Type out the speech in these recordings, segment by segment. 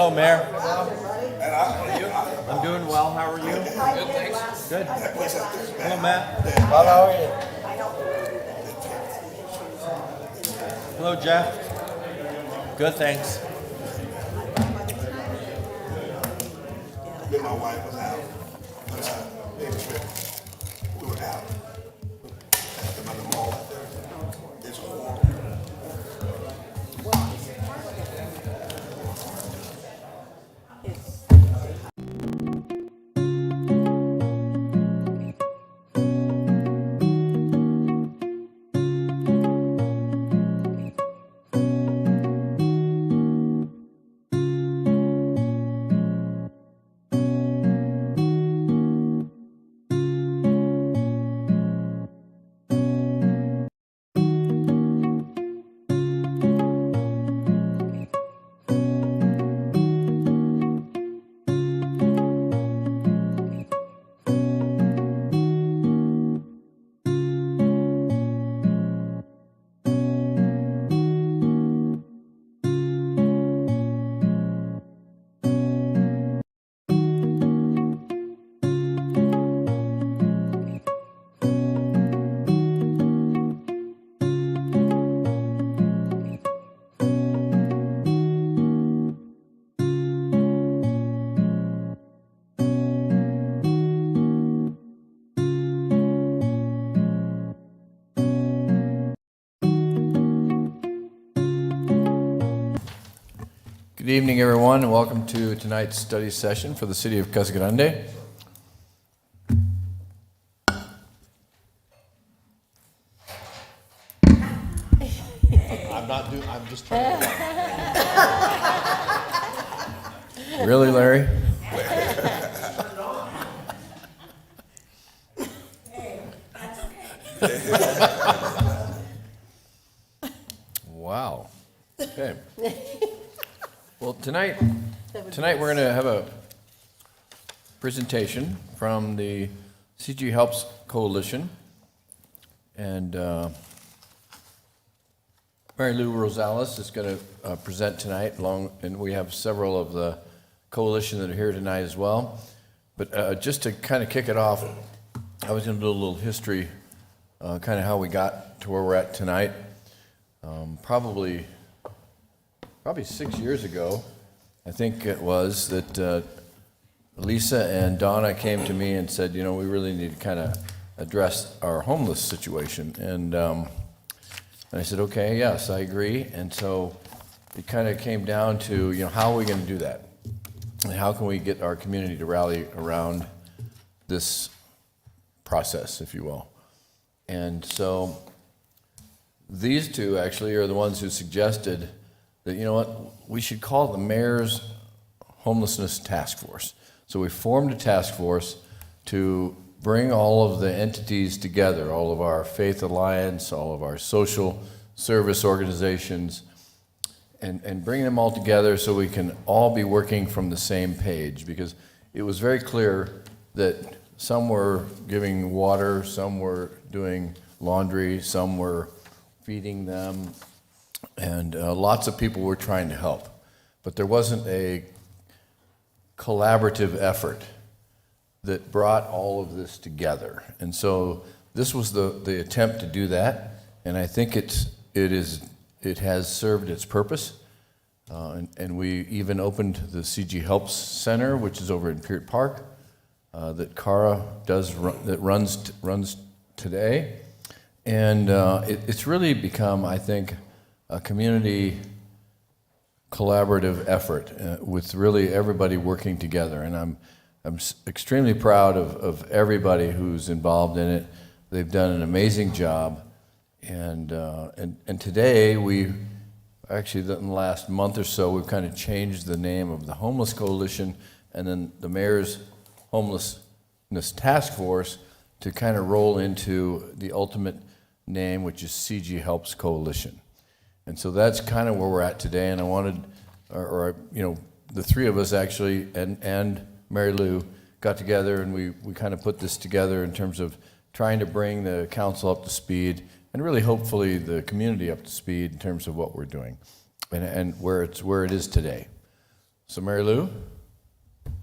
Hello, Mayor. I'm doing well. How are you? Good, thanks. Good. Hello, Matt. Well, how are you? Hello, Jeff. Good, thanks. Me and my wife was out on a big trip. We were out at the mall out there. It's horrible. Good evening, everyone, and welcome to tonight's study session for the City of Casa Grande. I'm just trying to. Really, Larry? Wow. Okay. Well, tonight we're going to have a presentation from the CG Helps Coalition, and Mary Lou Rosales is going to present tonight, and we have several of the coalition that are here tonight as well. But just to kind of kick it off, I was going to do a little history, kind of how we got to where we're at tonight. Probably 6 years ago, I think it was, that Lisa and Donna came to me and said, you know, we really need to kind of address our homeless situation. And I said, okay, yes, I agree. And so it kind of came down to, you know, how are we going to do that? And how can we get our community to rally around this process, if you will? And so these two actually are the ones who suggested that, you know what, we should call it the Mayor's Homelessness Task Force. So we formed a task force to bring all of the entities together, all of our Faith Alliance, all of our social service organizations, and bring them all together so we can all be working from the same page, because it was very clear that some were giving water, some were doing laundry, some were feeding them, and lots of people were trying to help. But there wasn't a collaborative effort that brought all of this together. And so this was the attempt to do that, and I think it has served its purpose. And we even opened the CG Helps Center, which is over in Peart Park, that Cara runs today. And it's really become, I think, a community collaborative effort with really everybody working together. And I'm extremely proud of everybody who's involved in it. They've done an amazing job. And today actually, in the last month or so, we've kind of changed the name of the Homeless Coalition and then the Mayor's Homelessness Task Force to kind of roll into the ultimate name, which is CG Helps Coalition. And so that's kind of where we're at today. And I wanted, the three of us actually, and Mary Lou, got together and we kind of put this together in terms of trying to bring the council up to speed and really hopefully the community up to speed in terms of what we're doing and where it is today. So Mary Lou,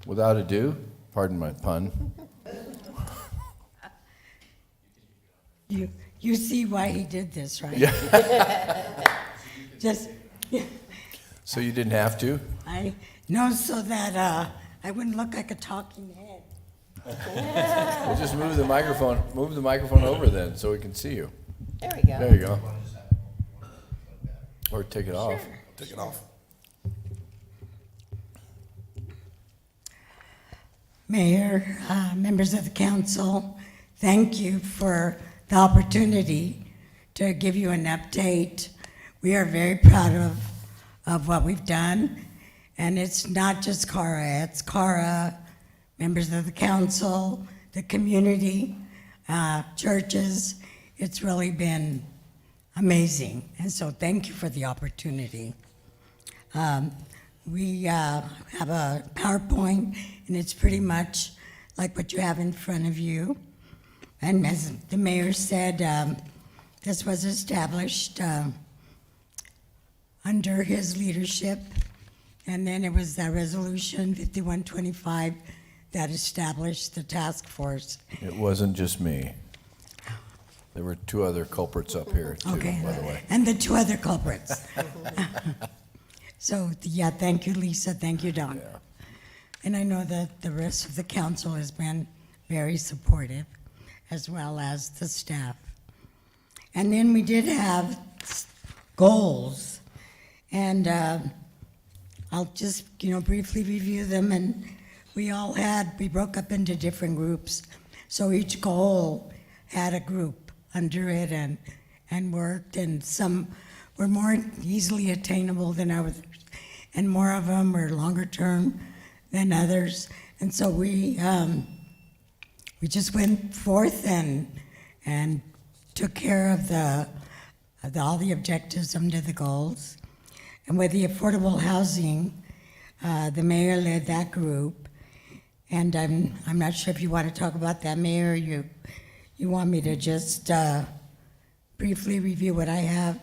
without ado, pardon my pun. You see why he did this, right? Yeah. Just, So you didn't have to? I know so that I wouldn't look like a talking head. We'll just move the microphone over then so we can see you. There we go. There you go. Or take it off. Take it off. Mayor, members of the council, thank you for the opportunity to give you an update. We are very proud of what we've done. And it's not just Cara, it's Cara, members of the council, the community, churches. It's really been amazing. And so thank you for the opportunity. We have a PowerPoint, and it's pretty much like what you have in front of you. And as the mayor said, this was established under his leadership. And then it was that resolution 5125 that established the task force. It wasn't just me. There were two other culprits up here too, Okay. by the way. And the two other culprits. So, yeah, thank you, Lisa, thank you, Don. Yeah. And I know that the rest of the council has been very supportive, as well as the staff. And then we did have goals, and I'll just, briefly review them. And we broke up into different groups, so each goal had a group under it and worked, and some were more easily attainable than others, and more of them were longer term than others. And so we just went forth and took care of all the objectives under the goals. And with the affordable housing, the mayor led that group. And I'm not sure if you want to talk about that, Mayor, or you want me to just briefly review what I have,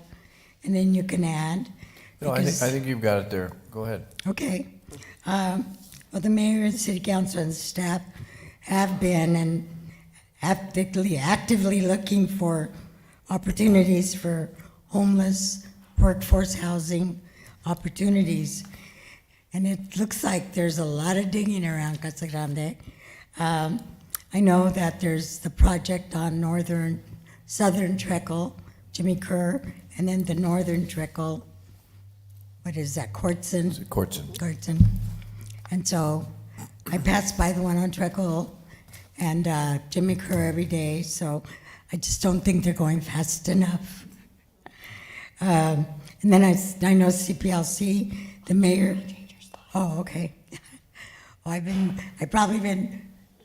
and then you can add? No, I think you've got it there. Go ahead. Okay. Well, the mayor and city council and staff have been and actively looking for opportunities for homeless workforce housing opportunities. And it looks like there's a lot of digging around Casa Grande. I know that there's the project on southern Treckle, Jimmy Kerr, and then the northern Treckle, what is that, Courtson? Courtson. And so I pass by the one on Treckle and Jimmy Kerr every day, so I just don't think they're going fast enough. And then I know CPLC, the mayor. Oh, okay. Well, I've probably been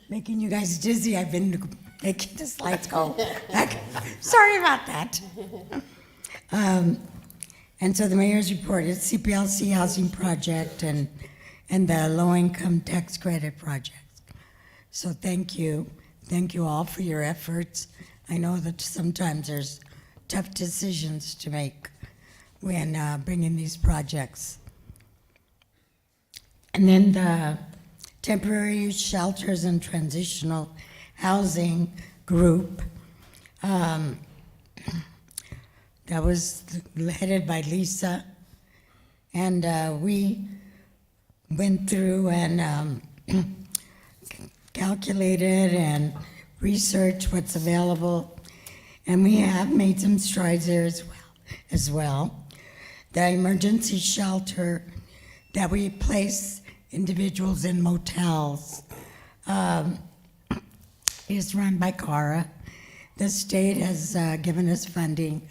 making you guys dizzy. I've been making the slides go back. Sorry about that. And so the mayor's report is CPLC housing project and the low-income tax credit project. So thank you all for your efforts. I know that sometimes there's tough decisions to make when bringing these projects. And then the temporary shelters and transitional housing group, that was headed by Lisa. And we went through and calculated and researched what's available. And we have made some strides there as well. The emergency shelter that we place individuals in motels is run by CARA. The state has given us funding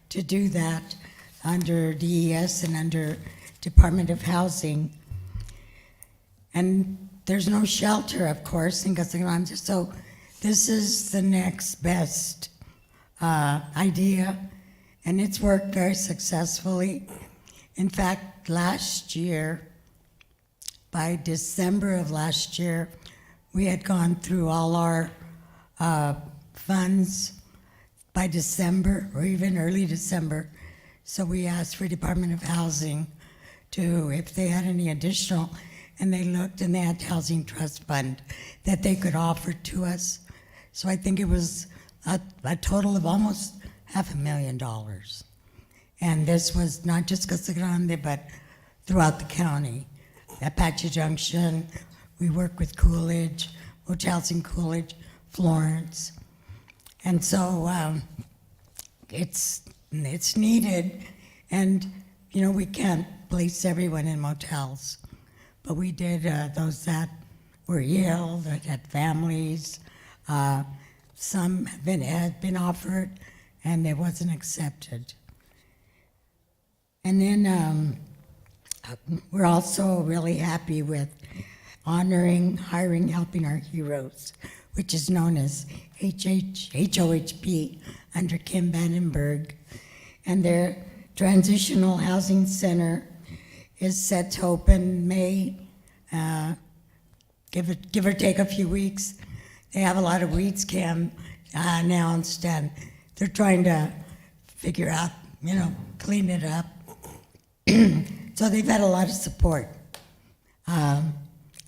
to do that under DES and under Department of Housing. And there's no shelter, of course, in Casa Grande, so this is the next best idea, and it's worked very successfully. In fact, last year, by December of last year, we had gone through all our funds by December, or even early December. So we asked for Department of Housing to, if they had any additional, and they looked and they had Housing Trust Fund that they could offer to us. So I think it was a total of almost $500,000. And this was not just Casa Grande, but throughout the county. Apache Junction, we work with Coolidge, hotels in Coolidge, Florence. And so it's needed, and you know, we can't place everyone in motels, but we did those that were ill, that had families. Some had been offered, and it wasn't accepted. And then we're also really happy with honoring, hiring, helping our heroes, which is known as HOHP under Kim Vandenberg. And their transitional housing center is set to open May, give or take a few weeks. They have a lot of weeds, Kim announced, and they're trying to figure out, you know, clean it up. So they've had a lot of support. I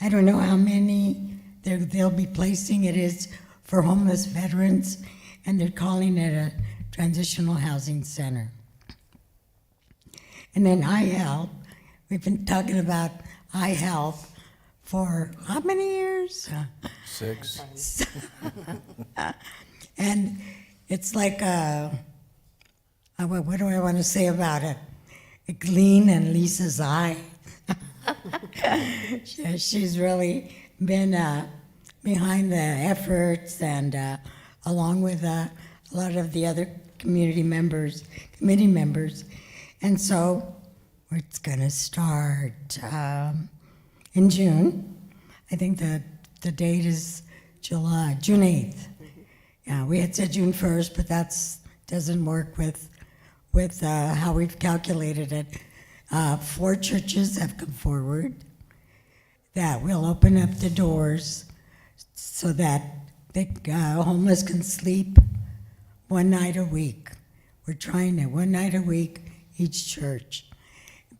don't know how many they'll be placing. It is for homeless veterans, and they're calling it a transitional housing center. And then iHelp, we've been talking about iHelp for how many years? 6. And it's like what do I want to say about it? A gleam in Lisa's eye. She's really been behind the efforts, and along with a lot of the other committee members. And so it's going to start in June. I think the date is June 8th. Yeah, we had said June 1st, but that doesn't work with how we've calculated it. 4 churches have come forward that will open up the doors so that the homeless can sleep one night a week. We're trying it one night a week, each church.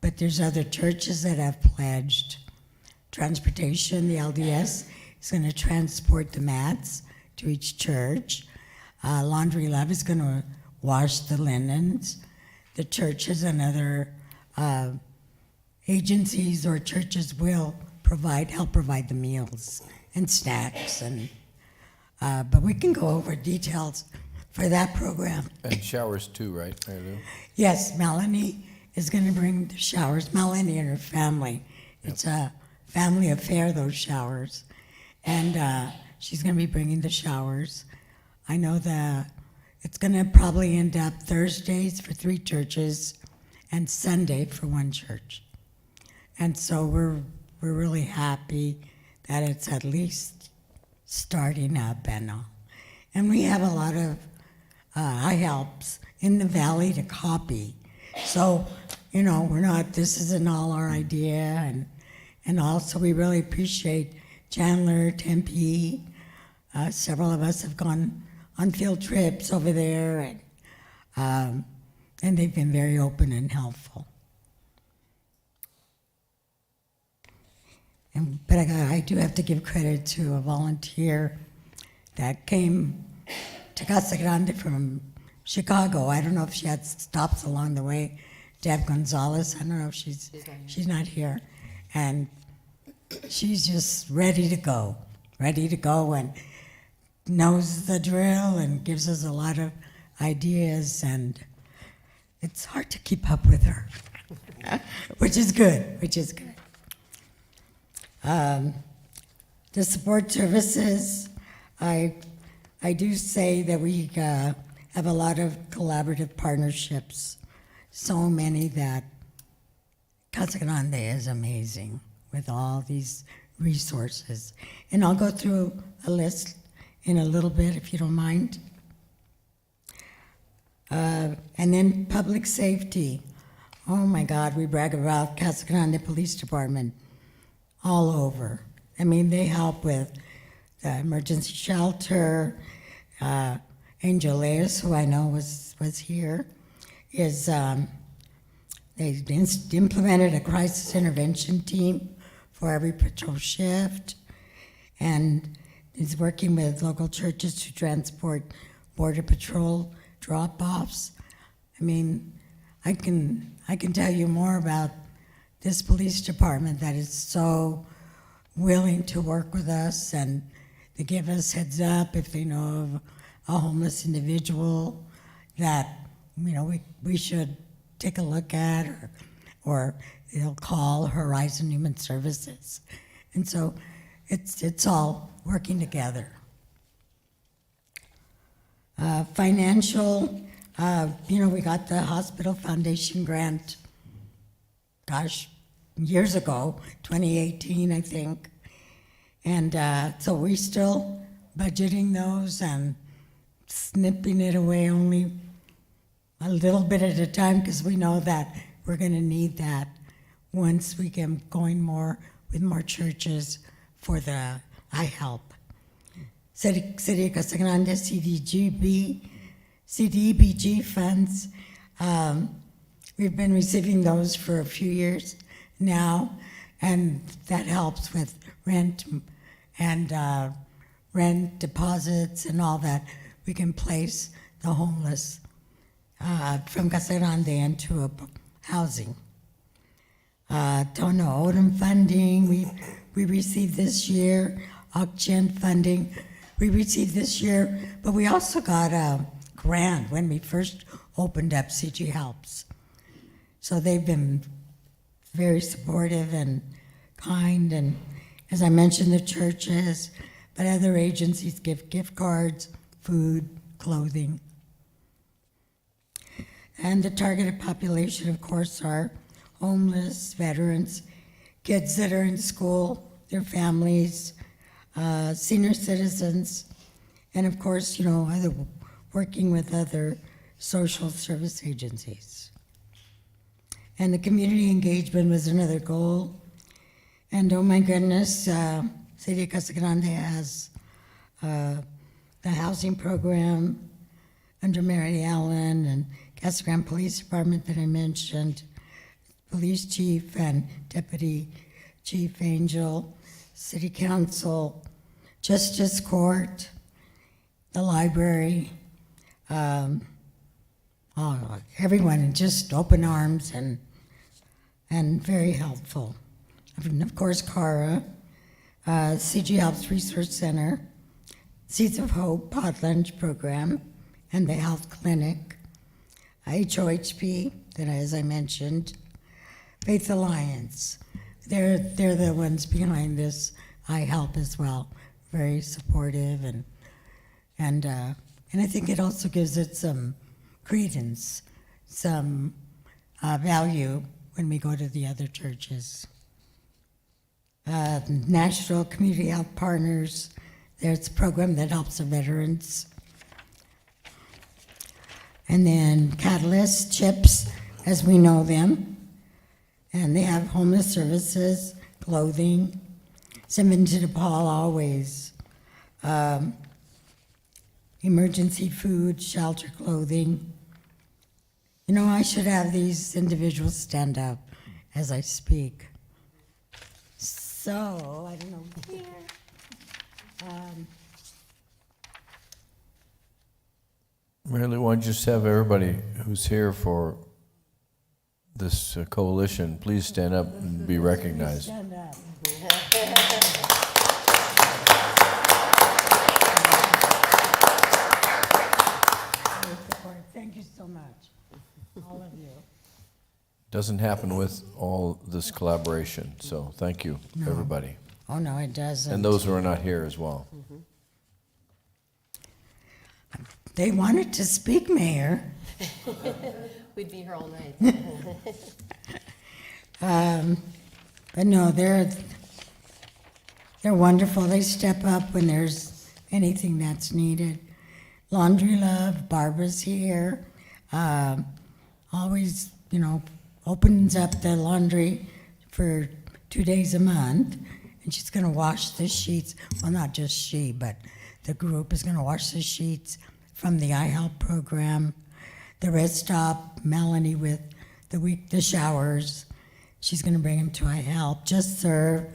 But there's other churches that have pledged transportation. The LDS is going to transport the mats to each church. Laundry Love is going to wash the linens. The churches and other agencies or churches will help provide the meals and snacks, and but we can go over details for that program. And showers too, right, Mary Lou? Yes, Melanie is going to bring the showers. Melanie and her family. It's a family affair, those showers, and she's going to be bringing the showers. I know that it's going to probably end up Thursdays for 3 churches and Sunday for 1 church. And so we're really happy that it's at least starting up and all. And we have a lot of iHelps in the valley to copy. So, you know, this isn't all our idea, and also we really appreciate Chandler, Tempe. Several of us have gone on field trips over there, and they've been very open and helpful. But I do have to give credit to a volunteer that came to Casa Grande from Chicago. I don't know if she had stops along the way. Deb Gonzalez, I don't know if she's not here. And she's just ready to go, and knows the drill and gives us a lot of ideas, and it's hard to keep up with her, which is good. The support services, I do say that we have a lot of collaborative partnerships, so many that Casa Grande is amazing with all these resources. And I'll go through a list in a little bit, if you don't mind. And then public safety. Oh my God, we brag about Casa Grande Police Department all over. I mean, they help with the emergency shelter. Angel Leas, who I know was here, they implemented a crisis intervention team for every patrol shift, and is working with local churches to transport Border Patrol drop-offs. I mean, I can tell you more about this police department that is so willing to work with us and to give us heads up if they know of a homeless individual that, you know, we should take a look at, or they'll call Horizon Human Services. And so it's all working together. Financial, we got the Hospital Foundation grant, years ago, 2018, I think. And so we're still budgeting those and snipping it away only a little bit at a time, because we know that we're going to need that once we get going more with more churches for the iHelp. City of Casa Grande CDBG funds. We've been receiving those for a few years now, and that helps with rent and rent deposits and all that. We can place the homeless from Casa Grande into a housing. Tono Odom funding, we received this year. Auction funding, we received this year, but we also got a grant when we first opened up CG Helps. So they've been very supportive and kind, and as I mentioned, the churches, but other agencies give gift cards, food, clothing. And the targeted population, of course, are homeless, veterans, kids that are in school, their families, senior citizens, and of course, working with other social service agencies. And the community engagement was another goal. And oh my goodness, City of Casa Grande has the housing program under Mary Ellen, and Casa Grande Police Department that I mentioned, Police Chief and Deputy Chief Angel, City Council, Justice Court, the library, everyone just open arms and very helpful. And of course, CARA, CG Helps Resource Center, Seeds of Hope Pot Lunch Program, and the Health Clinic, HOHP, that as I mentioned, Faith Alliance. They're the ones behind this iHelp as well. Very supportive, and I think it also gives it some credence, some value when we go to the other churches. National Community Health Partners, there's a program that helps the veterans. And then Catalyst, CHIPS, as we know them. And they have homeless services, clothing, Simmon to DePaul always. Emergency food, shelter, clothing. I should have these individuals stand up as I speak. So, I don't know here. Mary Lou, why don't you just have everybody who's here for this coalition, please stand up and be recognized. Stand up. Thank you so much, all of you. Doesn't happen with all this collaboration, so thank you, everybody. Oh, no, it doesn't. And those who are not here as well. They wanted to speak, Mayor. We'd be here all night. But no, they're wonderful. They step up when there's anything that's needed. Laundry Love, Barbara's here. Always, opens up the laundry for 2 days a month, and she's going to wash the sheets. Well, not just she, but the group is going to wash the sheets from the iHelp program. The Red Stop, Melanie with the showers. She's going to bring them to iHelp. Just Serve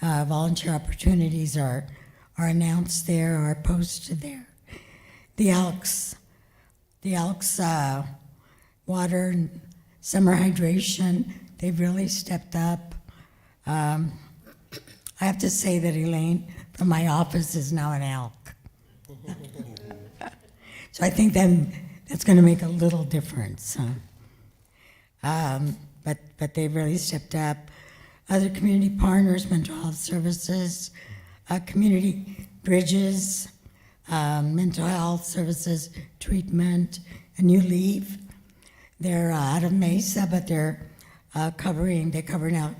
volunteer opportunities are announced there, are posted there. The Elks water and summer hydration, they've really stepped up. I have to say that Elaine from my office is now an elk. So I think that's going to make a little difference. But they've really stepped up. Other community partners, mental health services, community bridges, mental health services, treatment, and New Leave. They're out of Mesa, but they cover now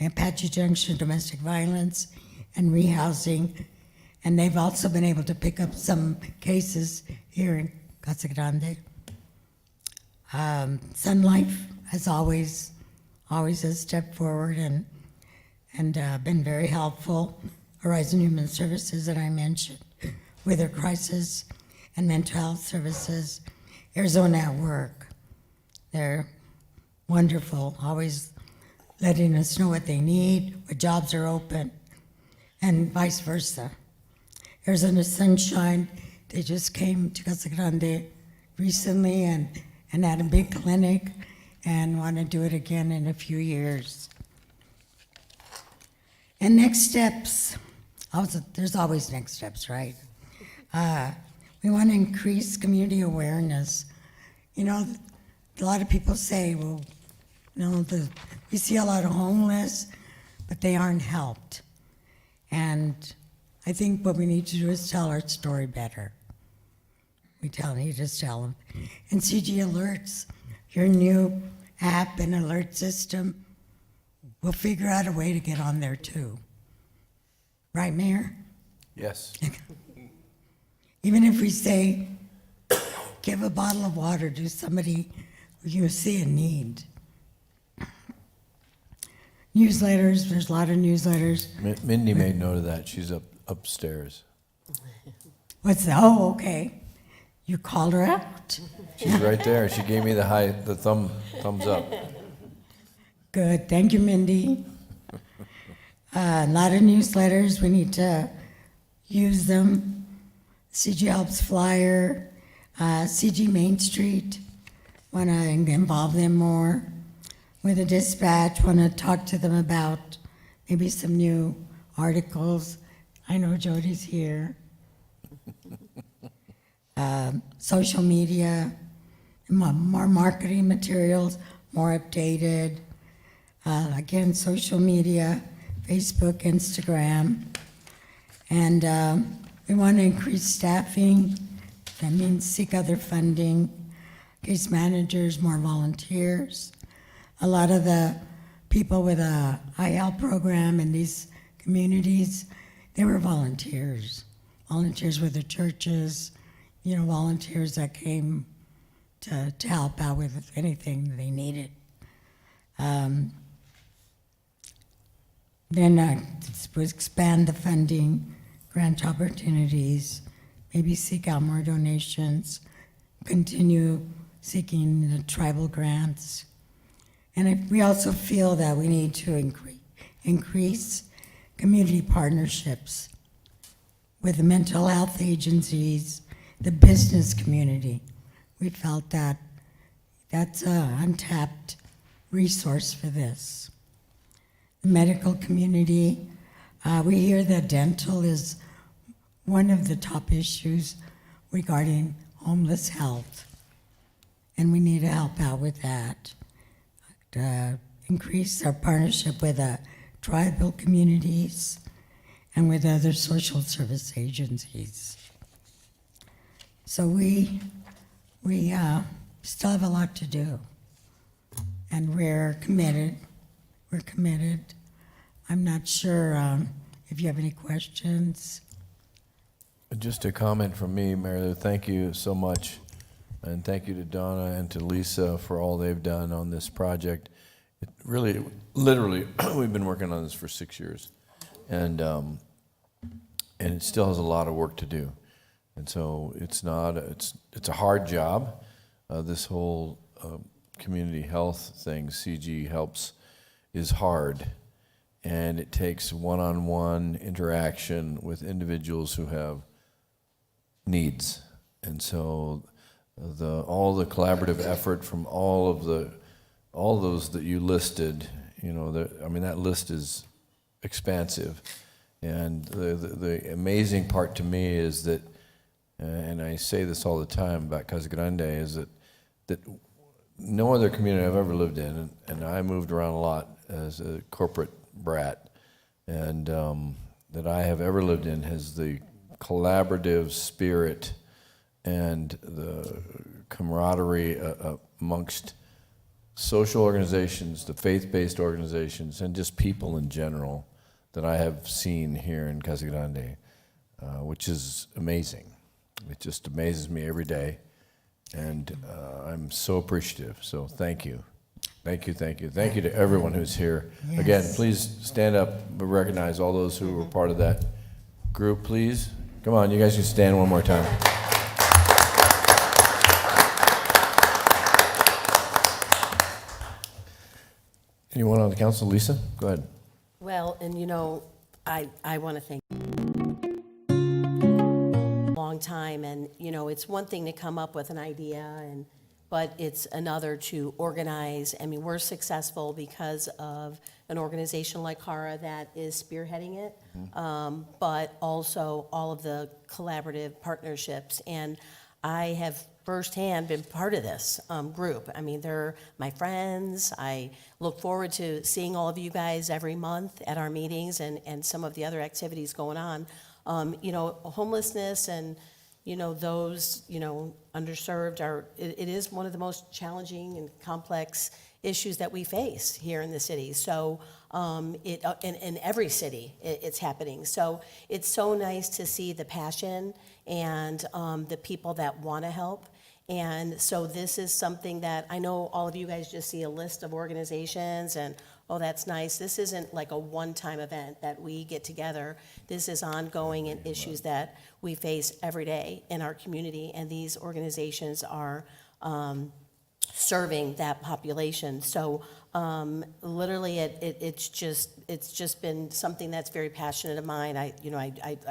Apache Junction, domestic violence, and rehousing. And they've also been able to pick up some cases here in Casa Grande. Sun Life has always has stepped forward and been very helpful. Horizon Human Services that I mentioned, with their crisis and mental health services. Arizona at Work, they're wonderful, always letting us know what they need, what jobs are open, and vice versa. Arizona Sunshine, they just came to Casa Grande recently and had a big clinic and want to do it again in a few years. And next steps, there's always next steps, right? We want to increase community awareness. You know, a lot of people say, well, you know, we see a lot of homeless, but they aren't helped. And I think what we need to do is tell our story better. You just tell them. And CG Alerts, your new app and alert system, we'll figure out a way to get on there too. Right, Mayor? Yes. Even if we say, give a bottle of water to somebody you see a need. Newsletters, there's a lot of newsletters. Mindy made note of that. She's upstairs. What's that? Oh, okay. You called her out? She's right there. She gave me the thumbs up. Good, thank you, Mindy. A lot of newsletters, we need to use them. CG Helps Flyer, CG Main Street, want to involve them more. With the Dispatch, want to talk to them about maybe some new articles. I know Jody's here. Social media, more marketing materials, more updated. Again, social media, Facebook, Instagram. And we want to increase staffing. That means seek other funding, case managers, more volunteers. A lot of the people with a IL program in these communities, they were volunteers. Volunteers with the churches, you know, volunteers that came to help out with anything they needed. Then expand the funding, grant opportunities, maybe seek out more donations, continue seeking the tribal grants. And we also feel that we need to increase community partnerships with the mental health agencies, the business community. We felt that that's an untapped resource for this. The medical community, we hear that dental is one of the top issues regarding homeless health, and we need to help out with that. Increase our partnership with tribal communities and with other social service agencies. So we still have a lot to do, and we're committed. We're committed. I'm not sure if you have any questions. Just a comment from me, Mary Lou. Thank you so much. And thank you to Donna and to Lisa for all they've done on this project. It really, literally, we've been working on this for 6 years. And it still has a lot of work to do. And so it's a hard job. This whole community health thing, CG Helps, is hard. and it takes one-on-one interaction with individuals who have needs. And so all the collaborative effort from all those that you listed, that list is expansive. And the amazing part to me is that, and I say this all the time about Casa Grande, is that no other community I've ever lived in, and I moved around a lot as a corporate brat, and that I have ever lived in has the collaborative spirit and the camaraderie amongst social organizations, the faith-based organizations, and just people in general that I have seen here in Casa Grande, which is amazing. It just amazes me every day, and I'm so appreciative. So thank you. Thank you, thank you. Thank you to everyone who's here. Yes. Again, please stand up and recognize all those who were part of that group, please. Come on, you guys can stand one more time. Anyone on the council? Lisa, go ahead. Well, and I want to thank long time, and it's one thing to come up with an idea, but it's another to organize. I mean, we're successful because of an organization like HARA that is spearheading it, but also all of the collaborative partnerships. And I have firsthand been part of this group. I mean, they're my friends. I look forward to seeing all of you guys every month at our meetings and some of the other activities going on. Homelessness and those underserved it is one of the most challenging and complex issues that we face here in the city. So in every city it's happening. So it's so nice to see the passion and the people that want to help. And so this is something that I know all of you guys just see a list of organizations and, oh, that's nice. This isn't like a one-time event that we get together. This is ongoing and issues that we face every day in our community, and these organizations are serving that population. So literally it's just been something that's very passionate of mine. I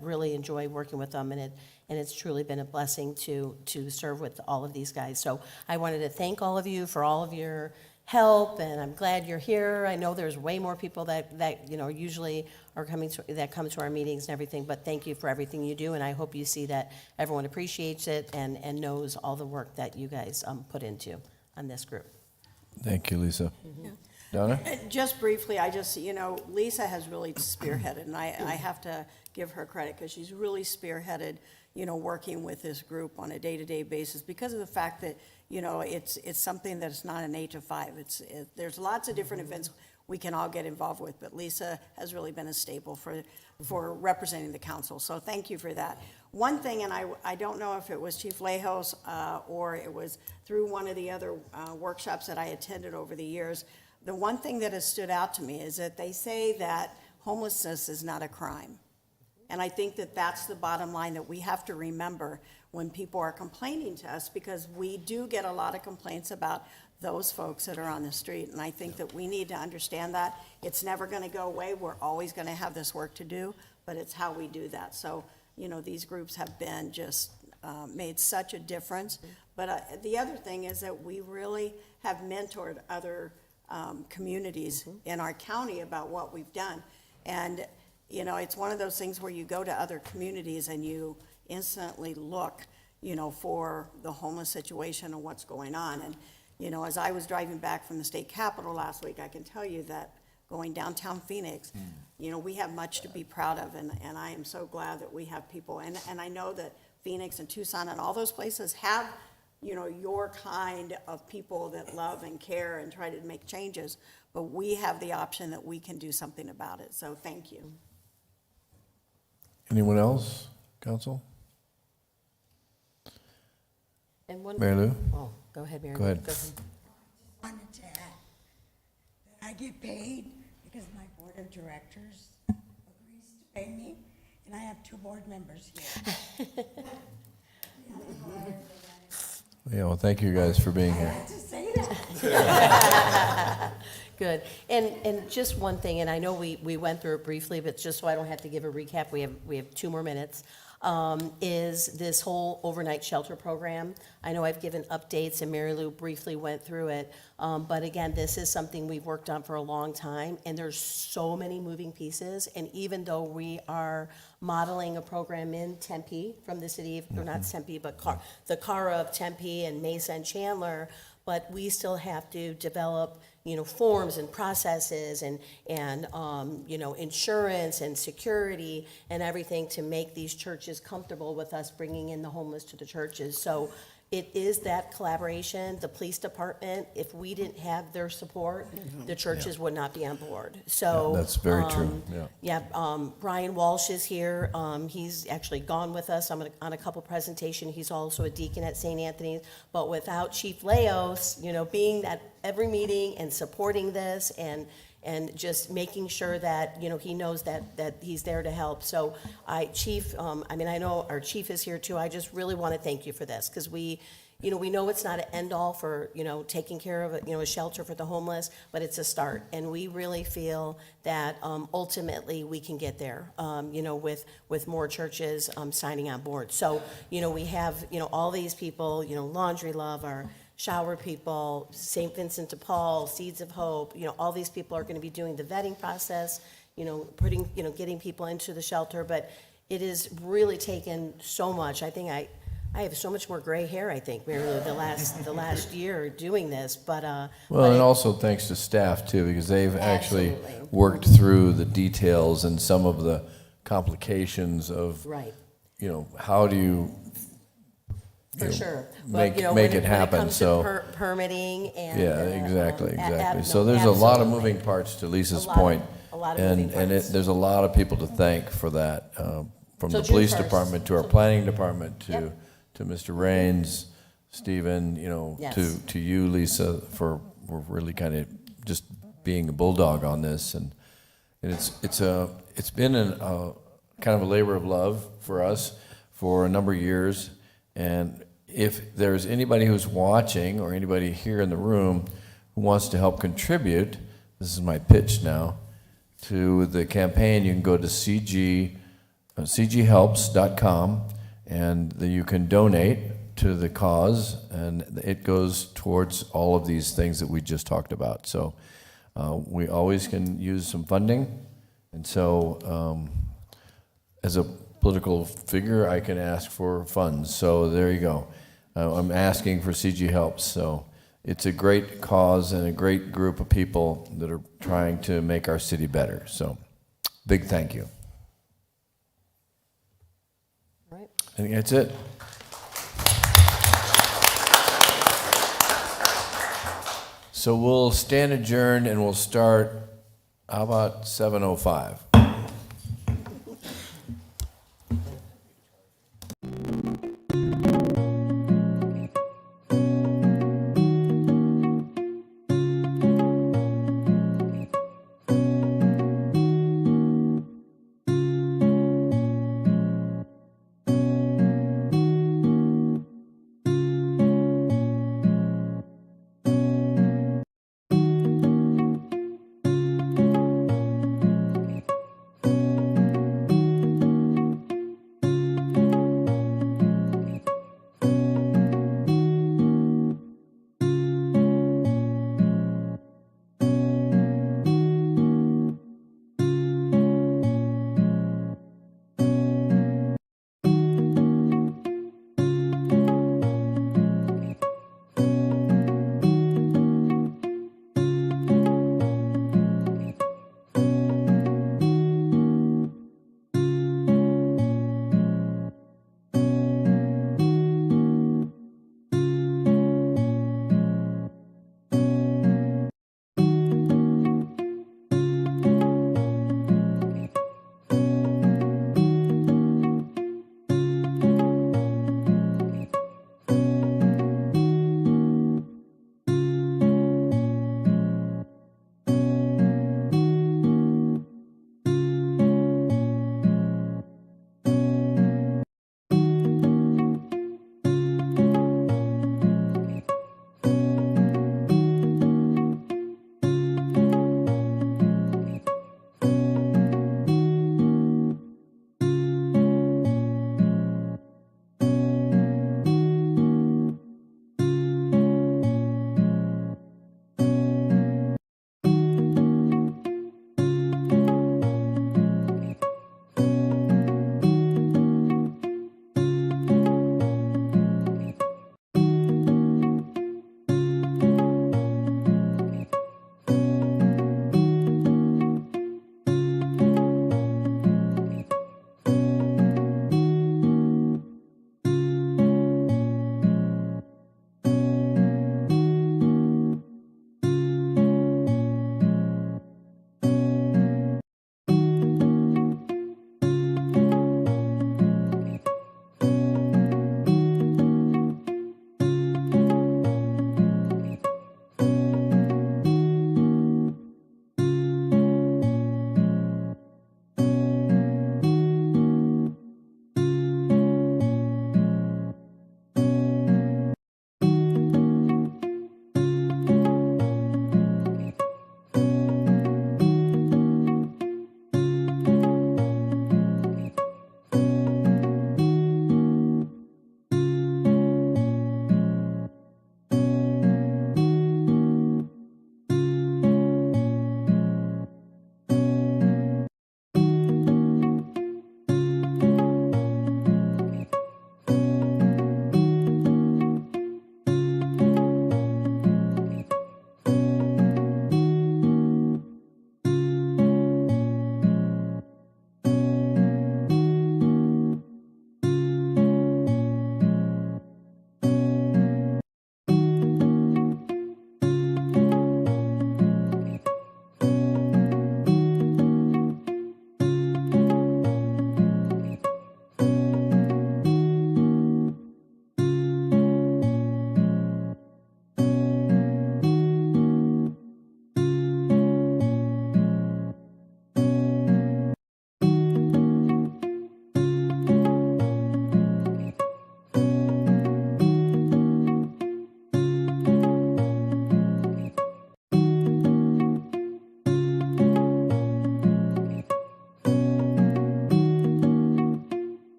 really enjoy working with them, and it's truly been a blessing to serve with all of these guys. So I wanted to thank all of you for all of your help, and I'm glad you're here. I know there's way more people that usually are that come to our meetings and everything, but thank you for everything you do, and I hope you see that everyone appreciates it and knows all the work that you guys put into on this group. Thank you, Lisa. Donna? Just briefly, Lisa has really spearheaded, and I have to give her credit because she's really spearheaded, working with this group on a day-to-day basis because of the fact that, it's something that's not an 8 to 5. There's lots of different events we can all get involved with, but Lisa has really been a staple for representing the council. So thank you for that. One thing, and I don't know if it was Chief Lejos or it was through one of the other workshops that I attended over the years, the one thing that has stood out to me is that they say that homelessness is not a crime. And I think that that's the bottom line that we have to remember when people are complaining to us, because we do get a lot of complaints about those folks that are on the street. And I think that we need to understand that. It's never going to go away. We're always going to have this work to do, but it's how we do that. So, these groups have been just made such a difference. But the other thing is that we really have mentored other communities in our county about what we've done. And it's one of those things where you go to other communities and you instantly look, for the homeless situation and what's going on. And, as I was driving back from the state capitol last week, I can tell you that going downtown Phoenix, we have much to be proud of. And I am so glad that we have people. And I know that Phoenix and Tucson and all those places have, your kind of people that love and care and try to make changes. But we have the option that we can do something about it. So thank you. Anyone else, council? And one, Mary Lou? Oh, go ahead, Mary. Go ahead. Wanted to add that I get paid because my board of directors agrees to pay me, and I have 2 board members here. Yeah, well, thank you guys for being I here. had to say that. Good. And just one thing, and I know we went through it briefly, but just so I don't have to give a recap, we have 2 more minutes, is this whole overnight shelter program. I know I've given updates, and Mary Lou briefly went through it, but again, this is something we've worked on for a long time, and there's so many moving pieces, and even though we are modeling a program in Tempe from the city of, or not Tempe, but the CARA of Tempe and Mesa and Chandler, but we still have to develop, forms and processes and insurance and security and everything to make these churches comfortable with us bringing in the homeless to the churches. So it is that collaboration. The police department, if we didn't have their support, the churches would not be on board. So That's very true, Brian Walsh is here. He's actually gone with us on a couple presentation. He's also a deacon at St. Anthony's. But without Chief Leos, being at every meeting and supporting this and just making sure that, he knows that he's there to help. So Chief, I know our chief is here too. I just really want to thank you for this, because we know it's not an end-all for, taking care of, a shelter for the homeless, but it's a start. And we really feel that ultimately we can get there, with more churches signing on board. So, we have, all these people, Laundry Love, our shower people, St. Vincent de Paul, Seeds of Hope, all these people are going to be doing the vetting process, getting people into the shelter. But it has really taken so much. I think I have so much more gray hair, I think, Mary Lou, the last year doing this. But Well, and also thanks to staff too, because they've actually Absolutely. worked through the details and some of the complications of, right. How do you For know, sure. make- But, make when it happen, comes to so- permitting and. exactly. no, So there's a lot of absolutely. moving parts to Lisa's A lot of- point. a lot of And, moving and parts. there's a lot of people to thank for that, from So the June police 1st. department to our planning department to, Yep. to Mr. Raines, Stephen, Yes. to you, Lisa, for really kind of just being a bulldog on this. And it's been a kind of a labor of love for us for a number of years. And if there's anybody who's watching or anybody here in the room who wants to help contribute, this is my pitch now, to the campaign, you can go to cghelps.com and you can donate to the cause, and it goes towards all of these things that we just talked about. So we always can use some funding, and so as a political figure, I can ask for funds. So there you go. I'm asking for CG Helps. So it's a great cause and a great group of people that are trying to make our city better. So big thank you. All right. I think that's it. So we'll stand adjourned and we'll start, how about 7:05?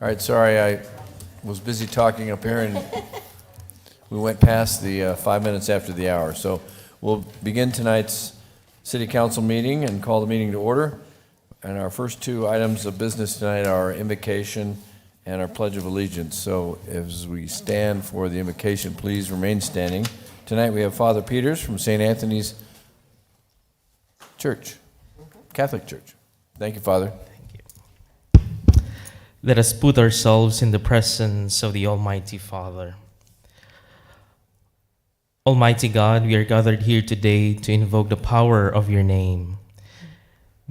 All right, sorry, I was busy talking up here, and we went past the 5 minutes after the hour. So we'll begin tonight's city council meeting and call the meeting to order. And our first two items of business tonight are invocation and our Pledge of Allegiance. So as we stand for the invocation, please remain standing. Tonight we have Father Peters from St. Anthony's Church, Catholic Church. Thank you, Father. Let us put ourselves in the presence of the Almighty Father. Almighty God, we are gathered here today to invoke the power of your name.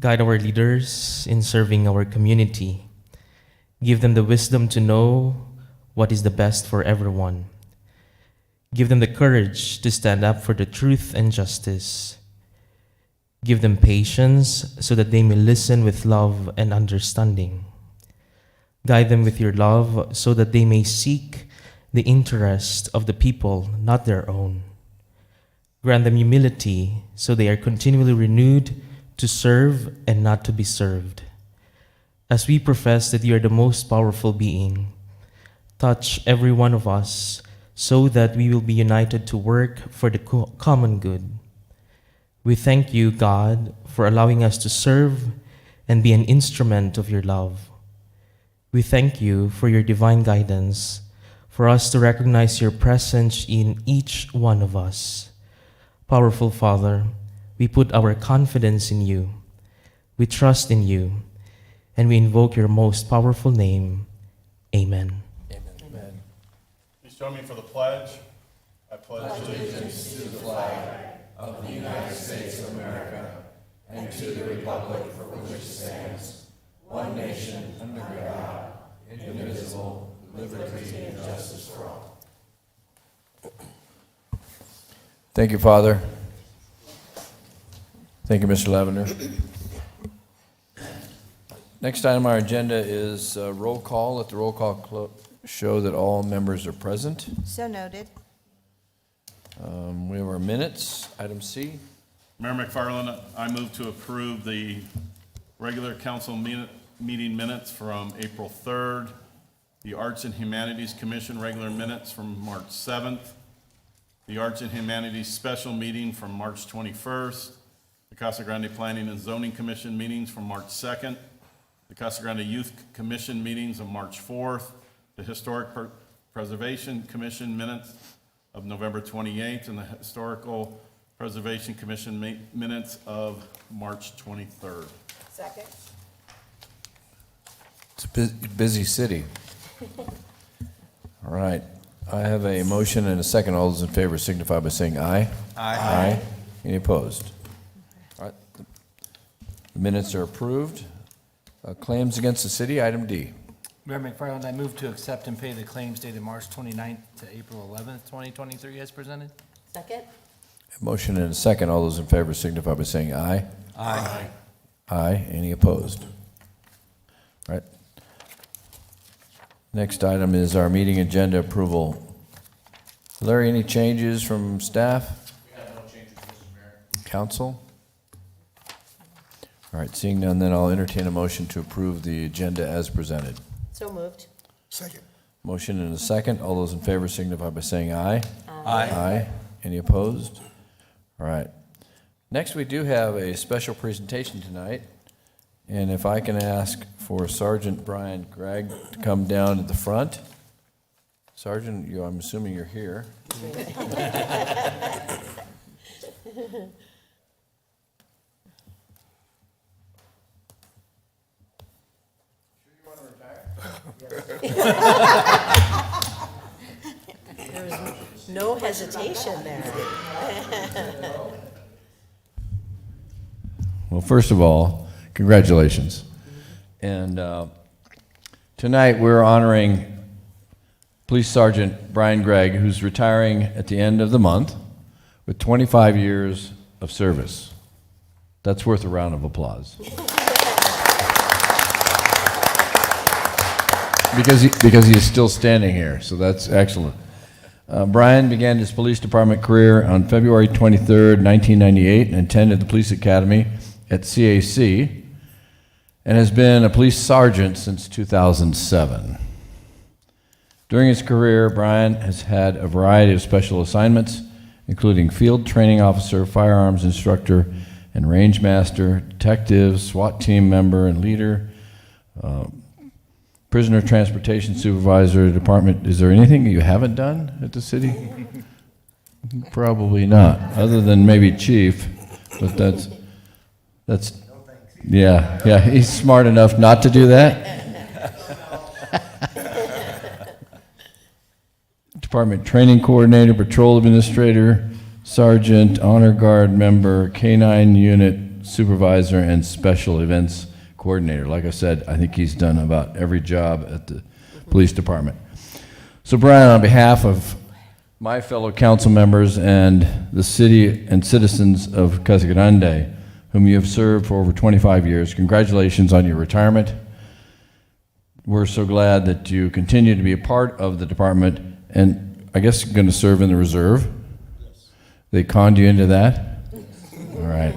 Guide our leaders in serving our community. Give them the wisdom to know what is the best for everyone. Give them the courage to stand up for the truth and justice. Give them patience so that they may listen with love and understanding. Guide them with your love so that they may seek the interest of the people, not their own. Grant them humility so they are continually renewed to serve and not to be served. As we profess that you are the most powerful being, touch every one of us so that we will be united to work for the common good. We thank you, God, for allowing us to serve and be an instrument of your love. We thank you for your divine guidance, for us to recognize your presence in each one of us. Powerful Father, we put our confidence in you. We trust in you, and we invoke your most powerful name. Amen. Amen. Please join me for the pledge. I pledge allegiance. Thank you, Father. Thank you, Mr. Lavender. Next item on our agenda is roll call. Let the roll call show that all members are present. So noted. We have our minutes. Item C. Mayor McFarland, I move to approve the regular council meeting minutes from April 3rd, the Arts and Humanities Commission regular minutes from March 7th, the Arts and Humanities Special Meeting from March 21st, the Casa Grande Planning and Zoning Commission meetings from March 2nd, the Casa Grande Youth Commission meetings of March 4th, the Historic Preservation Commission minutes of November 28th, and the Historical Preservation Commission minutes of March 23rd. Second. It's a busy city. All right. I have a motion and a second. All those in favor signify by saying aye. Aye. Any opposed? All right. The minutes are approved. Claims against the city, item D. Mayor McFarland, I move to accept and pay the claims dated March 29th to April 11th, 2023 as presented. Second? A motion and a second. All those in favor signify by saying aye. Aye. Aye. Any opposed? All right. Next item is our meeting agenda approval. Larry, any changes from staff? We have no changes, Mr. Mayor. Council? All right, seeing none, then I'll entertain a motion to approve the agenda as presented. So moved. Second. Motion and a second. All those in favor signify by saying aye. Aye. Aye. Any opposed? All right. Next, we do have a special presentation tonight. And if I can ask for Sergeant Brian Gregg to come down at the front. Sergeant, I'm assuming you're here. There was no hesitation there. Well, first of all, congratulations. And tonight we're honoring Police Sergeant Brian Gregg, who's retiring at the end of the month with 25 years of service. That's worth a round of applause. Because he is still standing here, so that's excellent. Brian began his police department career on February 23rd, 1998, and attended the police academy at CAC. and has been a police sergeant since 2007. During his career, Brian has had a variety of special assignments, including field training officer, firearms instructor, and range master, detective, SWAT team member and leader, prisoner transportation supervisor, department. Is there anything you haven't done at the city? Probably not, other than maybe chief, but that's, yeah, he's smart enough not to do that. Department training coordinator, patrol administrator, sergeant, honor guard member, K-9 unit supervisor, and special events coordinator. Like I said, I think he's done about every job at the police department. So Brian, on behalf of my fellow council members and the city and citizens of Casa Grande, whom you have served for over 25 years, congratulations on your retirement. We're so glad that you continue to be a part of the department, and I guess you're going to serve in the reserve. Yes. They conned you into that? All right.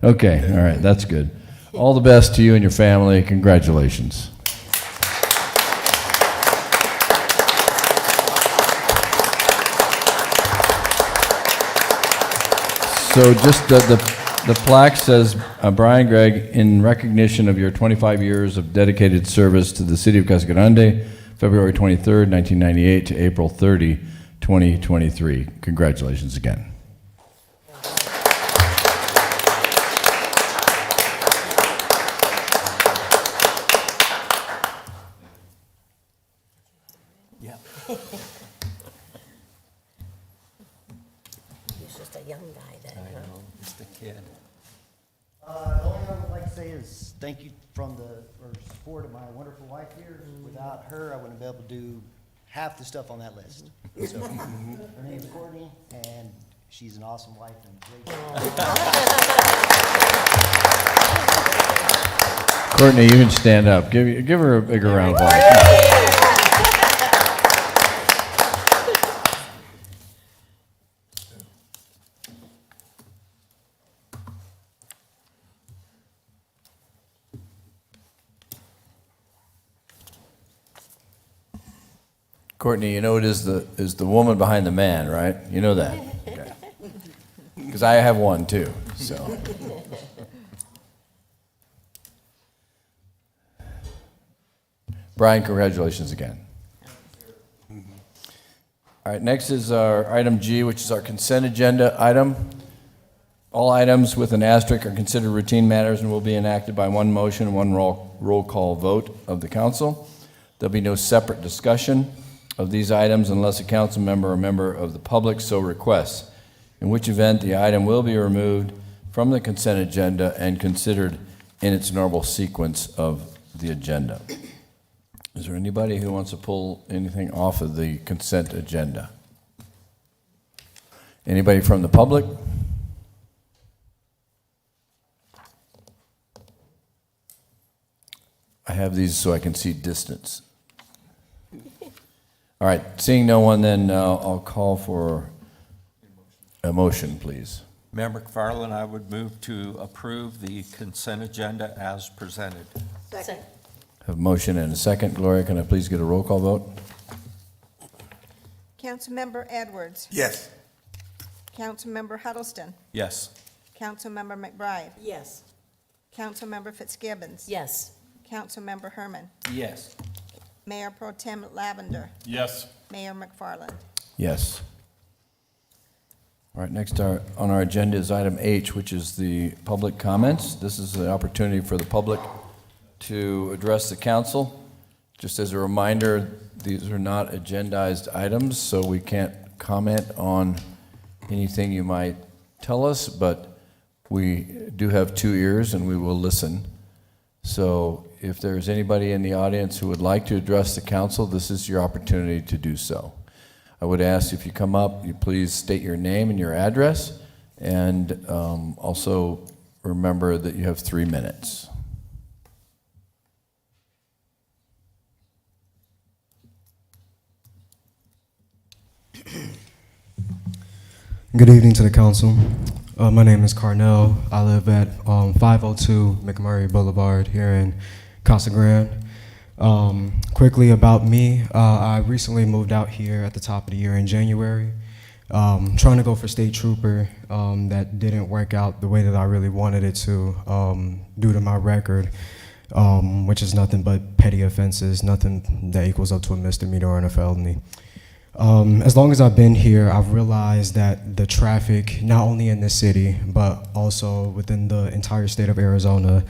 Okay, all right, that's good. All the best to you and your family. Congratulations. So just the plaque says, Brian Gregg, in recognition of your 25 years of dedicated service to the city of Casa Grande, February 23rd, 1998 to April 30, 2023. Congratulations again. Yeah. He's just a young guy that, I know, it's the kid. The only thing I would like to say is thank you from support of my wonderful wife here. Without her, I wouldn't be able to do half the stuff on that list. So, her name's Courtney, and she's an awesome wife and great. Courtney, you can stand up. Give her a bigger round of applause. Courtney, you know it is the woman behind the man, right? You know that. Because I have one too, so. Brian, congratulations again. All right, next is our item G, which is our consent agenda item. All items with an asterisk are considered routine matters and will be enacted by one motion and one roll call vote of the council. There'll be no separate discussion of these items unless a council member or member of the public so requests, in which event the item will be removed from the consent agenda and considered in its normal sequence of the agenda. Is there anybody who wants to pull anything off of the consent agenda? Anybody from the public? I have these so I can see distance. All right, seeing no one, then I'll call for a motion, please. Mayor McFarland, I would move to approve the consent agenda as presented. Second. Have a motion and a second. Gloria, can I please get a roll call vote? Councilmember Edwards. Yes. Councilmember Huddleston. Yes. Councilmember McBride. Yes. Councilmember Fitzgibbons. yes. Councilmember Herman. Yes. Mayor Pro Tem Lavender. Yes. Mayor McFarland. Yes. All right, next on our agenda is item H, which is the public comments. This is the opportunity for the public to address the council. Just as a reminder, these are not agendized items, so we can't comment on anything you might tell us, but we do have 2 ears and we will listen. So if there's anybody in the audience who would like to address the council, this is your opportunity to do so. I would ask if you come up, you please state your name and your address, and also remember that you have 3 minutes. Good evening to the council. My name is Carnell. I live at 502 McMurray Boulevard here in Casa Grande. Quickly about me, I recently moved out here at the top of the year in January. Trying to go for state trooper. That didn't work out the way that I really wanted it to due to my record, which is nothing but petty offenses, nothing that equals up to a misdemeanor or a felony. As long as I've been here, I've realized that the traffic, not only in this city, but also within the entire state of Arizona,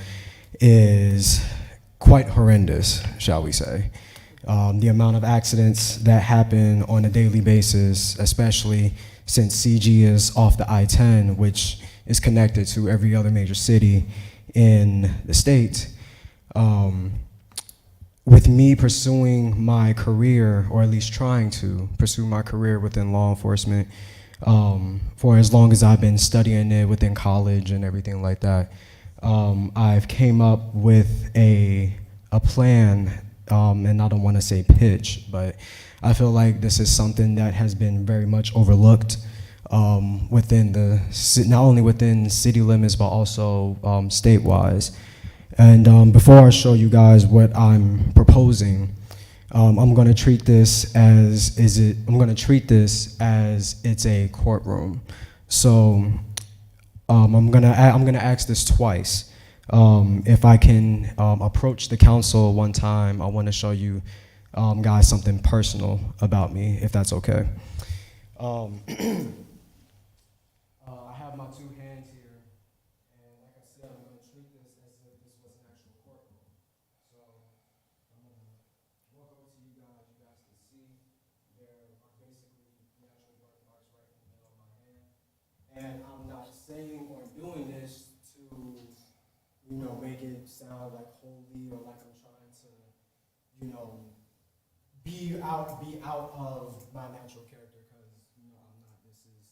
is quite horrendous, shall we say. The amount of accidents that happen on a daily basis, especially since CG is off the I-10, which is connected to every other major city in the state. With me pursuing my career, or at least trying to pursue my career within law enforcement, for as long as I've been studying it within college and everything like that, I've came up with a plan, and I don't want to say pitch, but I feel like this is something that has been very much overlooked within not only within city limits, but also state-wise. And before I show you guys what I'm proposing, I'm going to treat this as it's a courtroom. So I'm gonna ask this twice. If I can approach the council one time, I want to show you guys something personal about me, if that's okay. I have my two hands here, and like I said, I'm going to treat this as if this was an actual courtroom. So I'm going to walk over to you guys. You guys can see there are basically the actual birthmarks right in the middle of my hand. And I'm not saying or doing this to, make it sound like holy or like I'm trying to, be out of my natural character, because I'm not. This is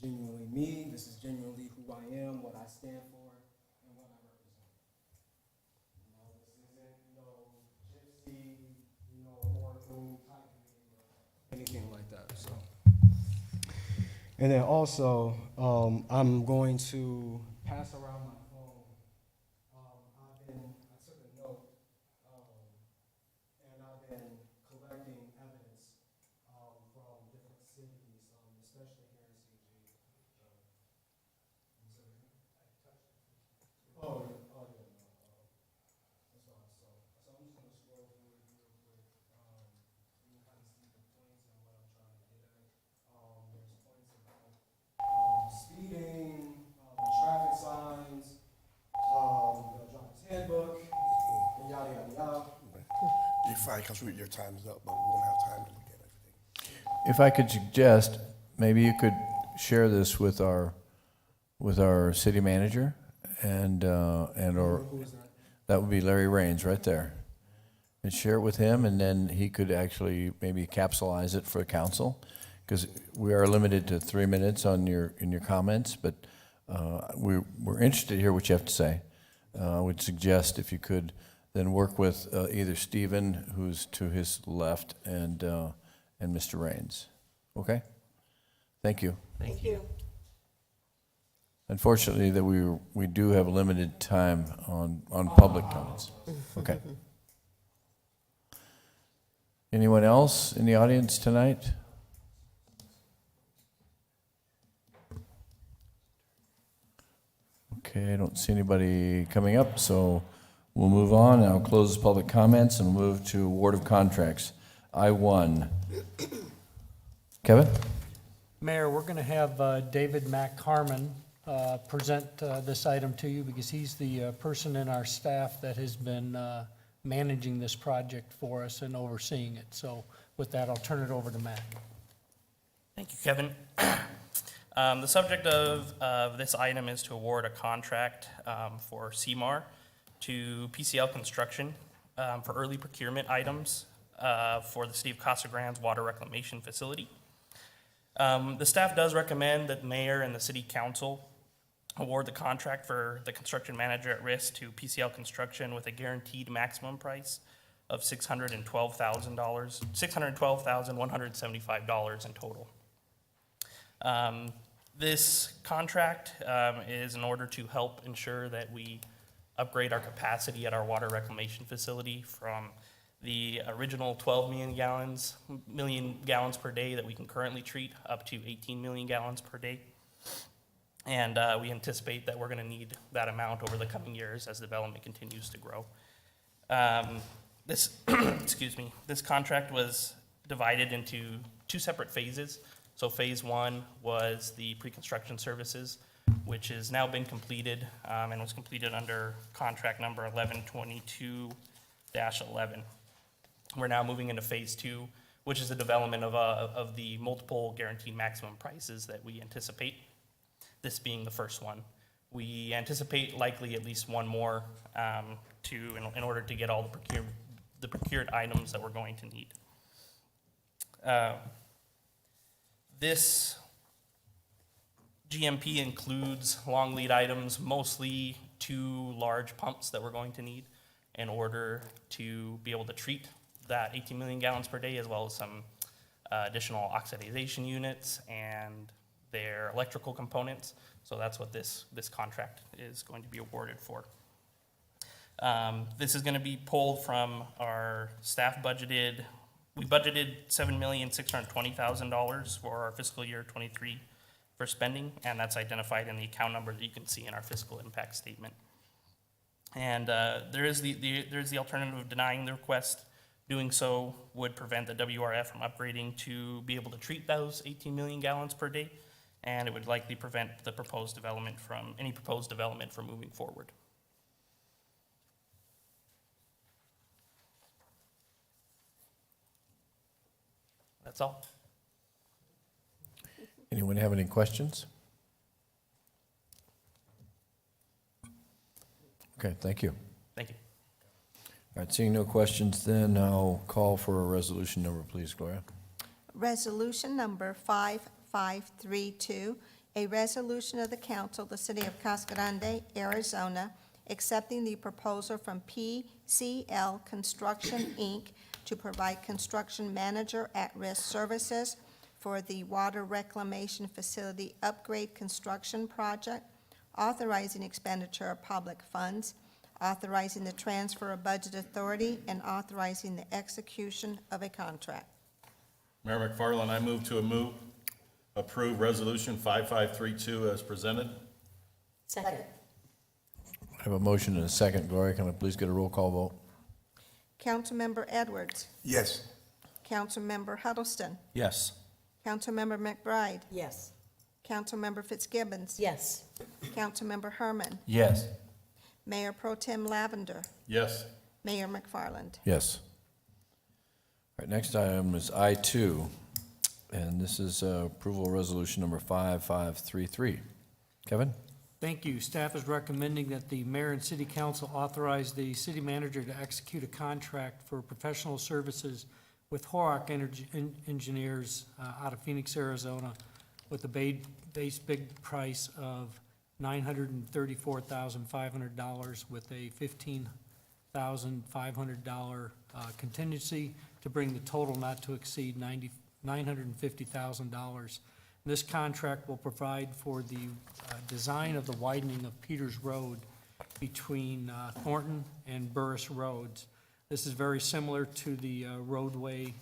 genuinely me. This is genuinely who I am, what I stand for, and what I represent. This isn't gypsy, Oracle type or anything like that. So, and then also, I'm going to pass around my phone. I took a note, and I've been collecting evidence from different cities, especially here in CG. Oh, yeah, no. That's fine. So I'm just going to scroll through it real quick. You can kind of see the points and what I'm trying to get at. There's points about speeding, traffic signs, the driver's handbook, and yada, yada, yada. You're fine, because your time is up, but we won't have time to look at everything. If I could suggest, maybe you could share this with our city manager or that would be Larry Raines right there. And share it with him, and then he could actually maybe capsulize it for the council, because we are limited to 3 minutes in your comments, but we're interested to hear what you have to say. I would suggest if you could then work with either Stephen, who's to his left, and Mr. Raines. Okay? Thank you. Thank you. Unfortunately, that we do have limited time on public comments. Okay. Anyone else in the audience tonight? Okay, I don't see anybody coming up, so we'll move on. I'll close public comments and move to award of contracts. I-1. Kevin? Mayor, we're going to have David McHarmon present this item to you, because he's the person in our staff that has been managing this project for us and overseeing it. So with that, I'll turn it over to Matt. Thank you, Kevin. The subject of this item is to award a contract for CMAR to PCL Construction for early procurement items for the city of Casa Grande's water reclamation facility. The staff does recommend that the mayor and the city council award the contract for the construction manager at risk to PCL Construction with a guaranteed maximum price of $612,175 in total. This contract is in order to help ensure that we upgrade our capacity at our water reclamation facility from the original 12 million gallons per day that we can currently treat up to 18 million gallons per day. And we anticipate that we're going to need that amount over the coming years as development continues to grow. This, excuse me, this contract was divided into 2 separate phases. So phase 1 was the pre-construction services, which has now been completed and was completed under contract number 1122-11. We're now moving into phase 2, which is the development of the multiple guaranteed maximum prices that we anticipate, this being the first one. We anticipate likely at least one more in order to get all the procured items that we're going to need. This GMP includes long lead items, mostly 2 large pumps that we're going to need in order to be able to treat that 18 million gallons per day, as well as some additional oxidization units and their electrical components. So that's what this contract is going to be awarded for. This is going to be pulled from our staff budgeted. We budgeted $7,620,000 for our fiscal year 23 for spending, and that's identified in the account number that you can see in our fiscal impact statement. And there is the alternative of denying the request. Doing so would prevent the WRF from upgrading to be able to treat those 18 million gallons per day, and it would likely prevent the proposed development from moving forward. That's all. Anyone have any questions? Okay, thank you. Thank you. All right, seeing no questions, then I'll call for a resolution number, please, Gloria. Resolution number 5532, a resolution of the council of the city of Casa Grande, Arizona, accepting the proposal from PCL Construction, Inc. to provide construction manager at-risk services for the water reclamation facility upgrade construction project, authorizing expenditure of public funds, authorizing the transfer of budget authority, and authorizing the execution of a contract. Mayor McFarland, I move to approve Resolution 5532 as presented. Second. I have a motion and a second. Gloria, can I please get a roll call vote? Councilmember Edwards, Yes. Councilmember Huddleston, Yes. Councilmember McBride, Yes. Councilmember Fitzgibbons, Yes. Councilmember Herman, Yes. Mayor Pro Tem Lavender, Yes. Mayor McFarland. Yes. All right, next item is I-2, and this is approval of resolution number 5533. Kevin? Thank you. Staff is recommending that the mayor and city council authorize the city manager to execute a contract for professional services with Horak Engineers out of Phoenix, Arizona, with a base bid price of $934,500 with a $15,500 contingency to bring the total not to exceed $950,000. This contract will provide for the design of the widening of Peters Road between Thornton and Burris Roads. This is very similar to the roadway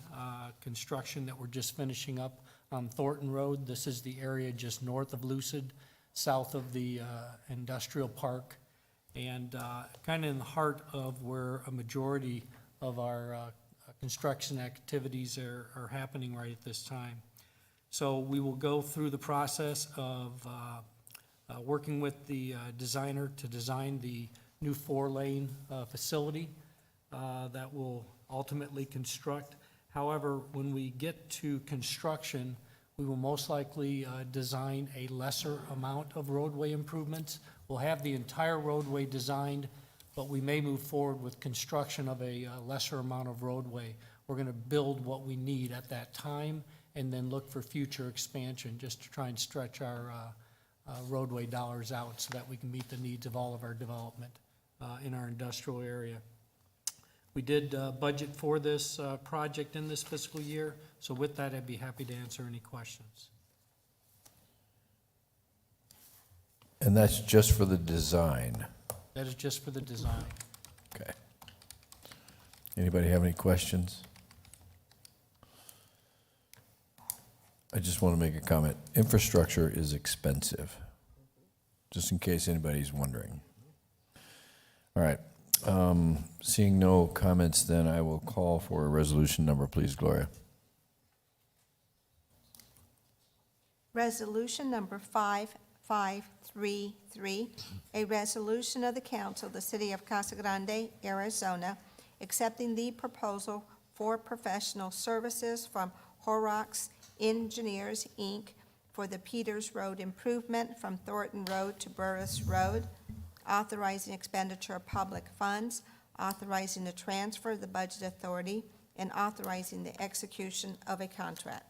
construction that we're just finishing up on Thornton Road. This is the area just north of Lucid, south of the industrial park, and kind of in the heart of where a majority of our construction activities are happening right at this time. So we will go through the process of working with the designer to design the new 4-lane facility that will ultimately construct. However, when we get to construction, we will most likely design a lesser amount of roadway improvements. We'll have the entire roadway designed, but we may move forward with construction of a lesser amount of roadway. We're going to build what we need at that time and then look for future expansion just to try and stretch our roadway dollars out so that we can meet the needs of all of our development in our industrial area. We did budget for this project in this fiscal year, so with that, I'd be happy to answer any questions. And that's just for the design. That is just for the design. Okay. Anybody have any questions? I just want to make a comment. Infrastructure is expensive, just in case anybody's wondering. All right. Seeing no comments, then I will call for a resolution number, please, Gloria. Resolution number 5533, a resolution of the council of the city of Casa Grande, Arizona, accepting the proposal for professional services from Horrocks Engineers, Inc. for the Peters Road improvement from Thornton Road to Burris Road, authorizing expenditure of public funds, authorizing the transfer of the budget authority, and authorizing the execution of a contract.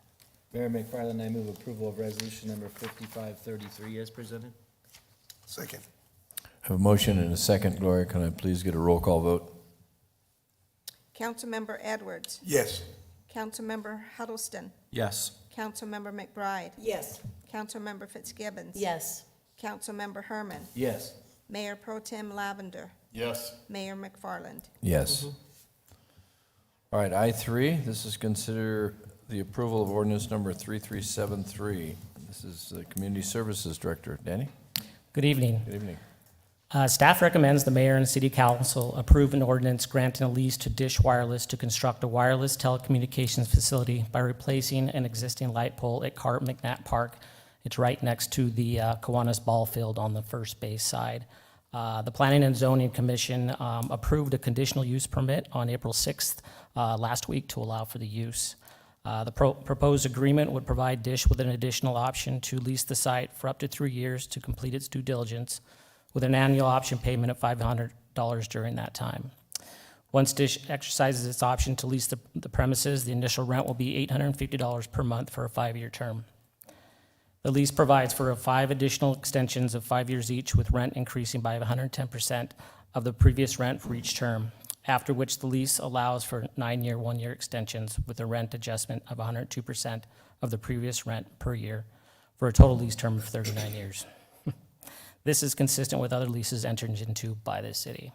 Mayor McFarland, I move approval of resolution number 5533 as presented. Second. I have a motion and a second. Gloria, can I please get a roll call vote? Councilmember Edwards, Yes. Councilmember Huddleston, Yes. Councilmember McBride, Yes. Councilmember Fitzgibbons. Yes. Councilmember Herman, Yes. Mayor Pro Tem Lavender, Yes. Mayor McFarland. Yes. All right, I3, this is consider the approval of ordinance number 3373. This is the Community Services Director. Danny? Good evening. Good evening. Staff recommends the mayor and city council approve an ordinance granting a lease to Dish Wireless to construct a wireless telecommunications facility by replacing an existing light pole at Carp McNatt Park. It's right next to the Kiwanis Ball Field on the first base side. The Planning and Zoning Commission approved a conditional use permit on April 6th last week to allow for the use. The proposed agreement would provide Dish with an additional option to lease the site for up to 3 years to complete its due diligence, with an annual option payment of $500 during that time. Once Dish exercises its option to lease the premises, the initial rent will be $850 per month for a 5-year term. The lease provides for 5 additional extensions of 5 years each, with rent increasing by 110% of the previous rent for each term, after which the lease allows for 9-year, 1-year extensions with a rent adjustment of 102% of the previous rent per year, for a total lease term of 39 years. This is consistent with other leases entered into by the city.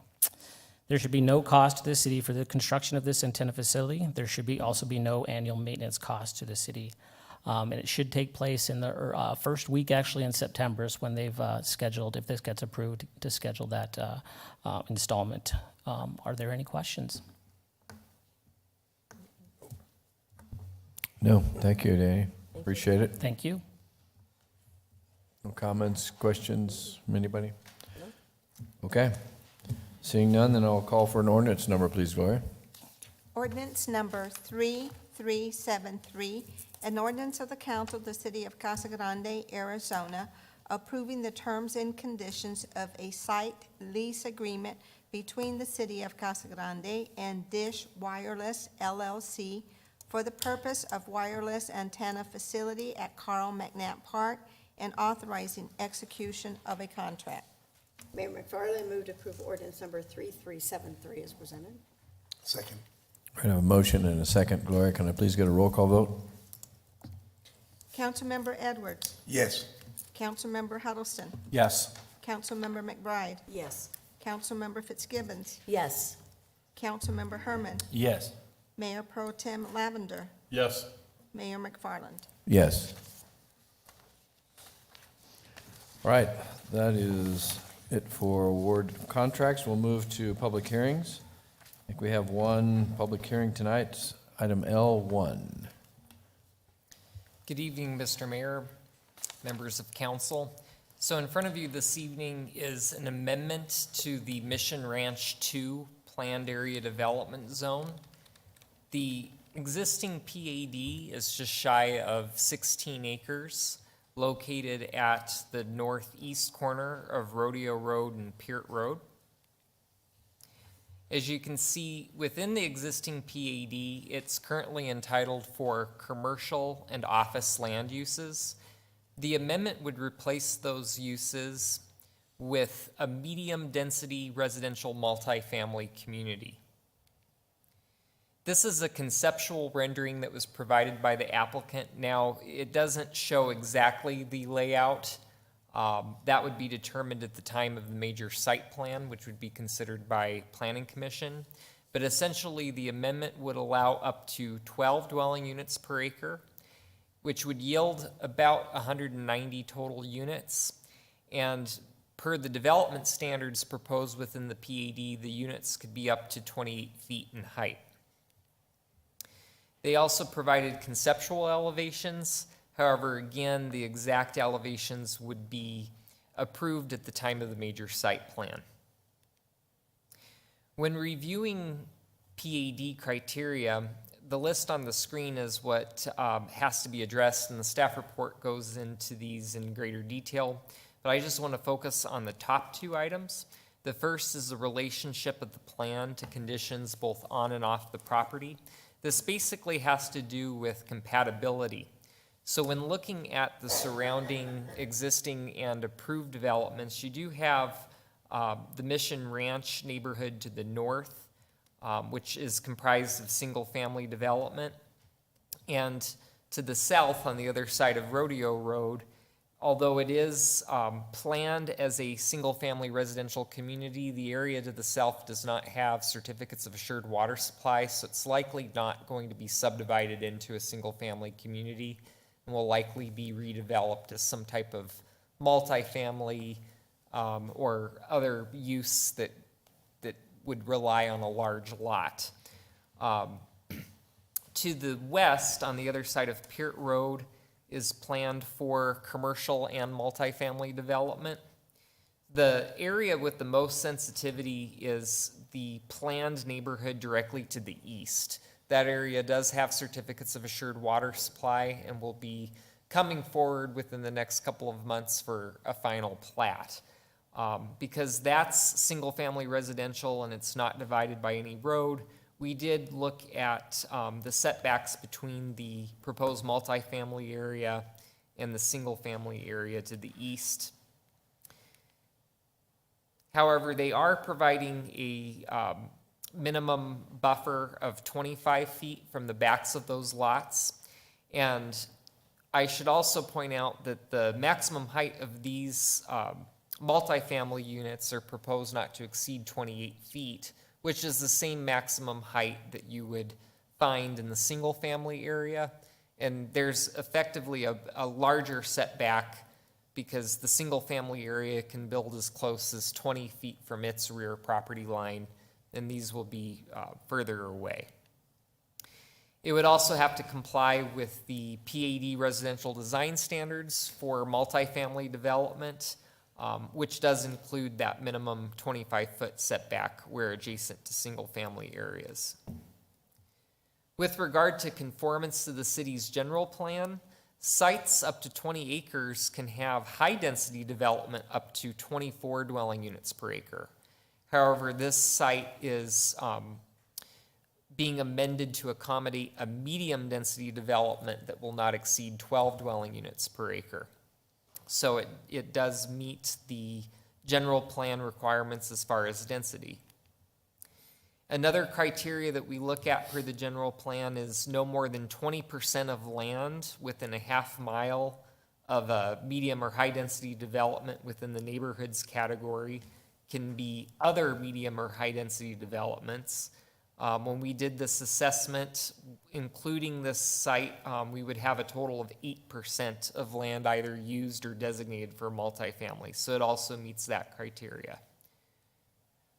There should be no cost to the city for the construction of this antenna facility. There should also be no annual maintenance cost to the city. And it should take place in the first week, actually, in September is when they've scheduled, if this gets approved, to schedule that installment. Are there any questions? No, thank you, Danny. Appreciate it. Thank you. No comments, questions from anybody? Okay. Seeing none, then I'll call for an ordinance number, please, Gloria. Ordinance number 3373, an ordinance of the council of the city of Casa Grande, Arizona, approving the terms and conditions of a site lease agreement between the city of Casa Grande and Dish Wireless LLC for the purpose of wireless antenna facility at Carl McNatt Park, and authorizing execution of a contract. Mayor McFarland, move to approve ordinance number 3373 as presented. Second. I have a motion and a second. Gloria, can I please get a roll call vote? Councilmember Edwards, Yes. Councilmember Huddleston, Yes. Councilmember McBride, Yes. Councilmember Fitzgibbons, Yes. Councilmember Herman, Yes. Mayor Pro Tem Lavender, Yes. Mayor McFarland. Yes. All right, that is it for award contracts. We'll move to public hearings. I think we have one public hearing tonight, item L1. Good evening, Mr. Mayor, members of council. So in front of you this evening is an amendment to the Mission Ranch 2 Planned Area Development Zone. The existing PAD is just shy of 16 acres, located at the northeast corner of Rodeo Road and Peart Road. As you can see, within the existing PAD, it's currently entitled for commercial and office land uses. The amendment would replace those uses with a medium-density residential multifamily community. This is a conceptual rendering that was provided by the applicant. Now, it doesn't show exactly the layout That would be determined at the time of the major site plan, which would be considered by Planning Commission. But essentially, the amendment would allow up to 12 dwelling units per acre, which would yield about 190 total units. And per the development standards proposed within the PAD, the units could be up to 28 feet in height. They also provided conceptual elevations. However, again, the exact elevations would be approved at the time of the major site plan. When reviewing PAD criteria, the list on the screen is what has to be addressed, and the staff report goes into these in greater detail. But I just want to focus on the top two items. The first is the relationship of the plan to conditions both on and off the property. This basically has to do with compatibility. So when looking at the surrounding existing and approved developments, you do have the Mission Ranch neighborhood to the north, which is comprised of single-family development. And to the south, on the other side of Rodeo Road, although it is planned as a single-family residential community, the area to the south does not have certificates of assured water supply, so it's likely not going to be subdivided into a single-family community and will likely be redeveloped as some type of multifamily or other use that would rely on a large lot. To the west, on the other side of Peart Road, is planned for commercial and multifamily development. The area with the most sensitivity is the planned neighborhood directly to the east. That area does have certificates of assured water supply and will be coming forward within the next couple of months for a final plat. Because that's single-family residential and it's not divided by any road, we did look at the setbacks between the proposed multifamily area and the single-family area to the east. However, they are providing a minimum buffer of 25 feet from the backs of those lots. And I should also point out that the maximum height of these multifamily units are proposed not to exceed 28 feet, which is the same maximum height that you would find in the single-family area. And there's effectively a larger setback because the single-family area can build as close as 20 feet from its rear property line, and these will be further away. It would also have to comply with the PAD residential design standards for multifamily development, which does include that minimum 25-foot setback where adjacent to single-family areas. With regard to conformance to the city's general plan, sites up to 20 acres can have high-density development up to 24 dwelling units per acre. However, this site is being amended to accommodate a medium-density development that will not exceed 12 dwelling units per acre. So it does meet the general plan requirements as far as density. Another criteria that we look at for the general plan is no more than 20% of land within a half mile of a medium or high density development within the neighborhoods category can be other medium or high density developments. When we did this assessment, including this site, we would have a total of 8% of land either used or designated for multifamily. So it also meets that criteria.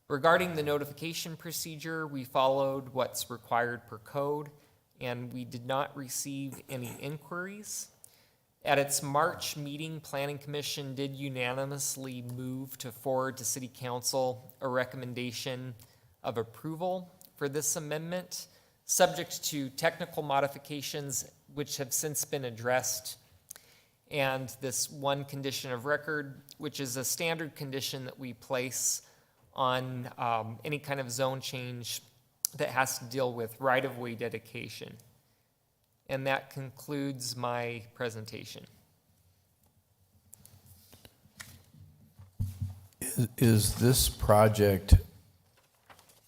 Regarding the notification procedure, we followed what's required per code, and we did not receive any inquiries. At its March meeting, Planning Commission did unanimously move to forward to City Council a recommendation of approval for this amendment, subject to technical modifications which have since been addressed, and this one condition of record, which is a standard condition that we place on any kind of zone change that has to deal with right-of-way dedication. And that concludes my presentation. Is this project,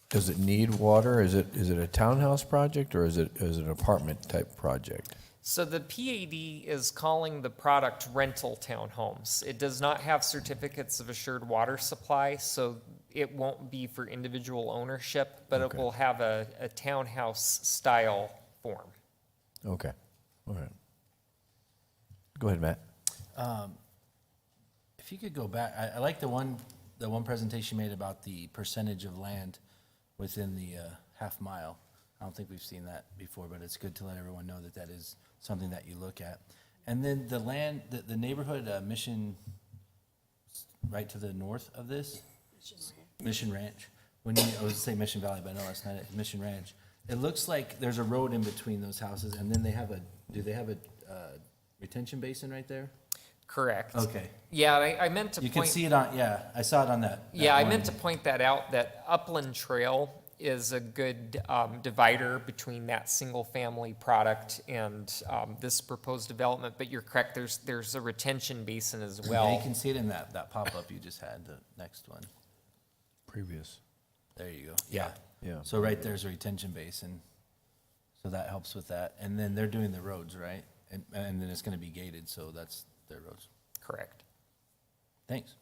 does it need water? Is it a townhouse project or is it an apartment type project? So the PAD is calling the product rental townhomes. It does not have certificates of assured water supply, so it won't be for individual ownership, but it will have a townhouse style form. Okay, all right. Go ahead, Matt. If you could go back, I like the one presentation you made about the percentage of land within the half mile. I don't think we've seen that before, but it's good to let everyone know that that is something that you look at. And then the land, the neighborhood Mission, right to the north of this? Mission Ranch. I was gonna say Mission Valley, but no, that's not it, Mission Ranch. It looks like there's a road in between those houses, and then do they have a retention basin right there? Correct. Okay. Yeah, I meant to You point. can see it on, yeah, I saw it on that. Yeah, I one. meant to point that out, that Upland Trail is a good divider between that single-family product and this proposed development, but you're correct, there's a retention basin as Yeah, well. you can see it in that pop-up you just had, the next one. Previous. There you go. Yeah. Yeah. So right there's a retention basin. So that helps with that. And then they're doing the roads, right? And then it's gonna be gated, so that's their roads. Correct. Thanks.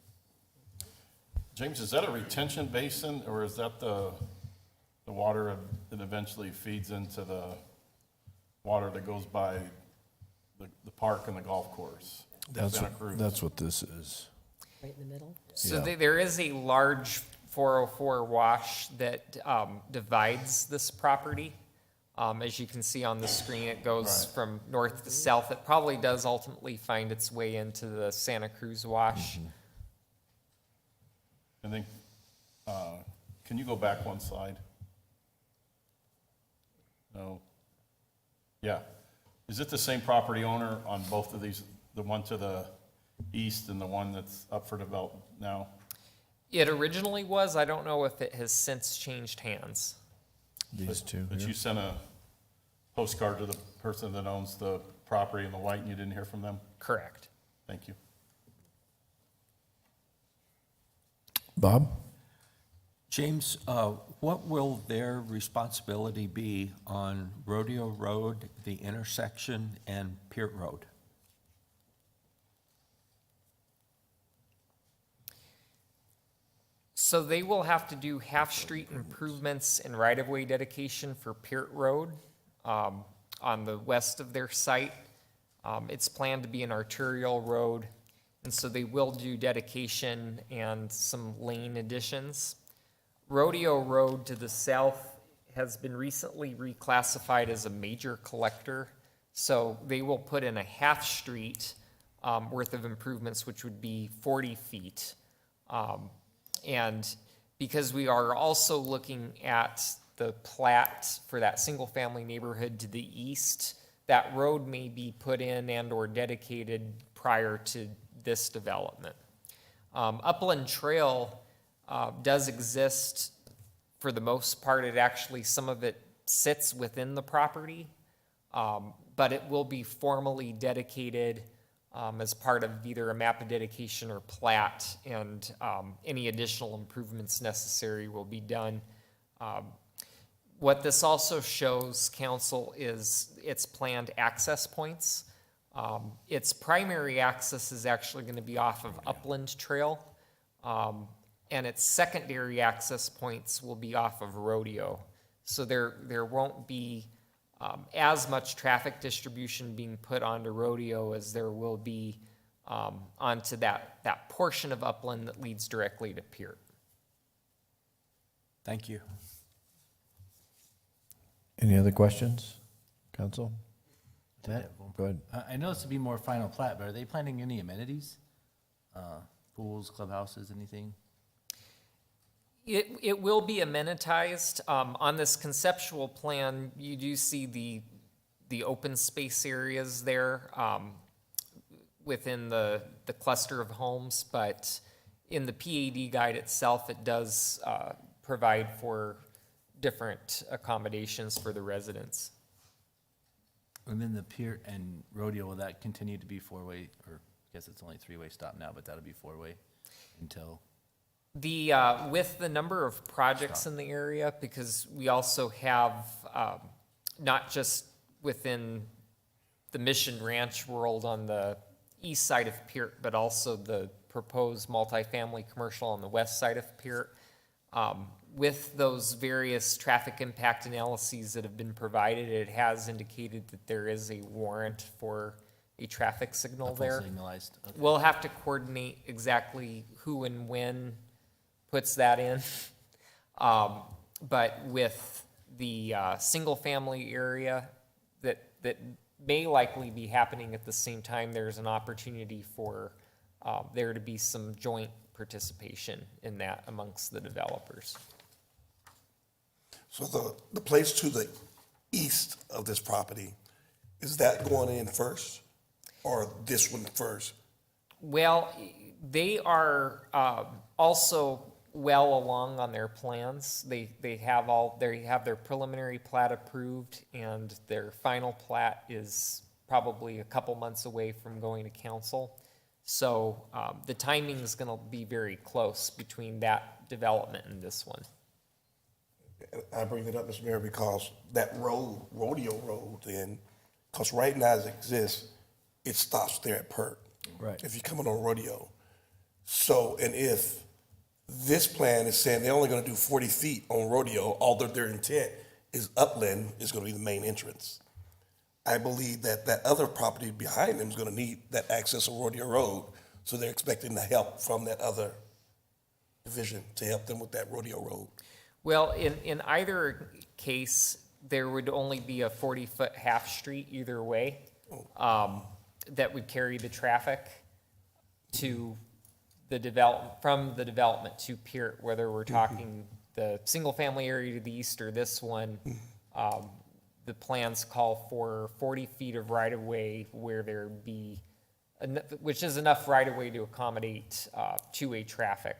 James, is that a retention basin, or is that the water that eventually feeds into the water that goes by the park and the golf course? Santa Cruz? That's what this is. Right in the middle? So Yeah. there is a large 404 wash that divides this property. As you can see on the screen, it goes Right. from north to south. It probably does ultimately find its way into the Santa Cruz wash. And then, can you go back one slide? No. Yeah. Is it the same property owner on both of these, the one to the east and the one that's up for development now? It originally was. I don't know if it has since changed hands. These two But here. you sent a postcard to the person that owns the property in the white and you didn't hear from them? Correct. Thank you. Bob? James, what will their responsibility be on Rodeo Road, the intersection, and Peart Road? So they will have to do half-street improvements and right-of-way dedication for Peart Road on the west of their site. It's planned to be an arterial road, and so they will do dedication and some lane additions. Rodeo Road to the south has been recently reclassified as a major collector, so they will put in a half-street worth of improvements, which would be 40 feet. And because we are also looking at the plat for that single-family neighborhood to the east, that road may be put in and/or dedicated prior to this development. Upland Trail does exist for the most part. It actually, some of it sits within the property, but it will be formally dedicated as part of either a map of dedication or plat, and any additional improvements necessary will be done. What this also shows, council, is its planned access points. Its primary access is actually going to be off of Upland Trail, and its secondary access points will be off of Rodeo. So there won't be as much traffic distribution being put onto Rodeo as there will be onto that portion of Upland that leads directly to Peart. Thank you. Any other questions, council? Matt, go ahead. I know this would be more final plat, but are they planning any amenities? Pools, clubhouses, anything? It will be amenitized. On this conceptual plan, you do see the open space areas there within the cluster of homes, but in the PAD guide itself, it does provide for different accommodations for the residents. And then the Peart and Rodeo, will that continue to be four-way, or I guess it's only three-way stop now, but that'll be four-way until? With the number of projects in the area, because we also have, not just within the Mission Ranch world on the east side of Peart, but also the proposed multifamily commercial on the west side of Peart. With those various traffic impact analyses that have been provided, it has indicated that there is a warrant for a traffic signal there. Signalized, okay. We'll have to coordinate exactly who and when puts that in. But with the single-family area that may likely be happening at the same time, there's an opportunity for there to be some joint participation in that amongst the developers. So the place to the east of this property, is that going in first or this one first? Well, they are also well along on their plans. They have their preliminary plat approved, and their final plat is probably a couple months away from going to council. So the timing is going to be very close between that development and this one. And I bring it up, Mr. Mayor, because that road, Rodeo Road, then, because right now as it exists, it stops there at Peart. Right. If you're coming on Rodeo. So, and if this plan is saying they're only gonna do 40 feet on Rodeo, although their intent is upland is gonna be the main entrance. I believe that that other property behind them is gonna need that access on Rodeo Road, so they're expecting the help from that other division to help them with that Rodeo Road. Well, in either case, there would only be a 40-foot half street either way that would carry the traffic to the from the development to Peart, whether we're talking the single-family area to the east or this one. The plans call for 40 feet of right-of-way where there be, which is enough right-of-way to accommodate two-way traffic.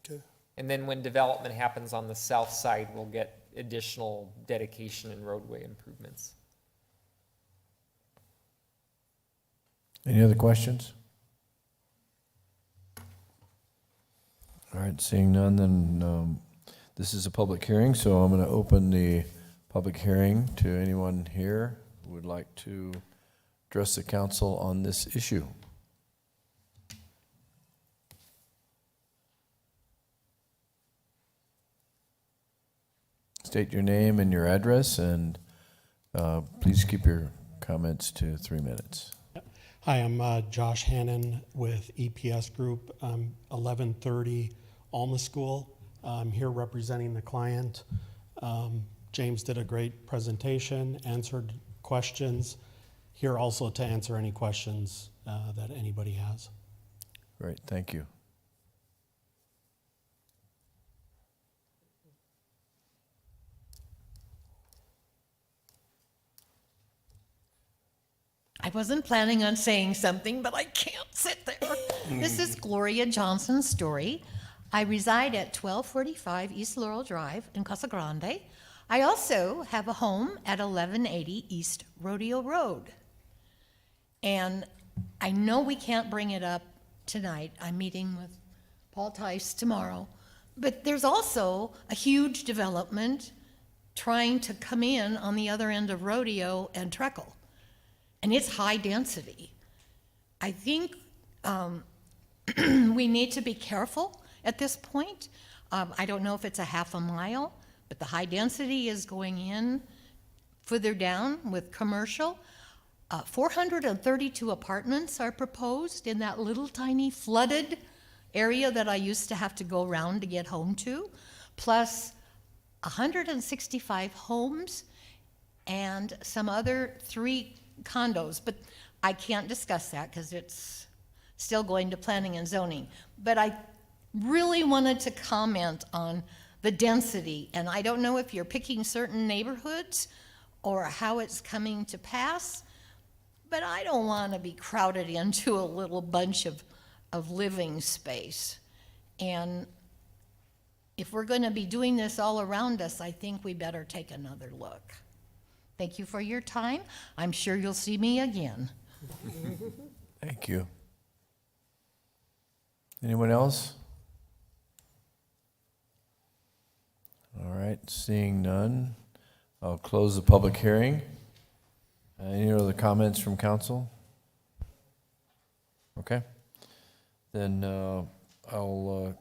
Okay. And then when development happens on the south side, we'll get additional dedication and roadway improvements. Any other questions? All right, seeing none, then this is a public hearing, so I'm going to open the public hearing to anyone here who would like to address the council on this issue. State your name and your address, and please keep your comments to 3 minutes. Hi, I'm Josh Hannon with EPS Group. 1130 Alma School. I'm here representing the client. James did a great presentation, answered questions. Here also to answer any questions that anybody has. Great, thank you. I wasn't planning on saying something, but I can't sit there. This is Gloria Johnson Story. I reside at 1245 East Laurel Drive in Casa Grande. I also have a home at 1180 East Rodeo Road. And I know we can't bring it up tonight. I'm meeting with Paul Tice tomorrow. But there's also a huge development trying to come in on the other end of Rodeo and Treckle. And it's high density. I think we need to be careful at this point. I don't know if it's a half a mile, but the high density is going in further down with commercial. 432 apartments are proposed in that little tiny flooded area that I used to have to go around to get home to, plus 165 homes and some other 3 condos, but I can't discuss that because it's still going to planning and zoning. But I really wanted to comment on the density, and I don't know if you're picking certain neighborhoods or how it's coming to pass, but I don't want to be crowded into a little bunch of living space. And if we're going to be doing this all around us, I think we better take another look. Thank you for your time. I'm sure you'll see me again. Thank you. Anyone else? All right, seeing none, I'll close the public hearing. Any other comments from council? Okay. Then I'll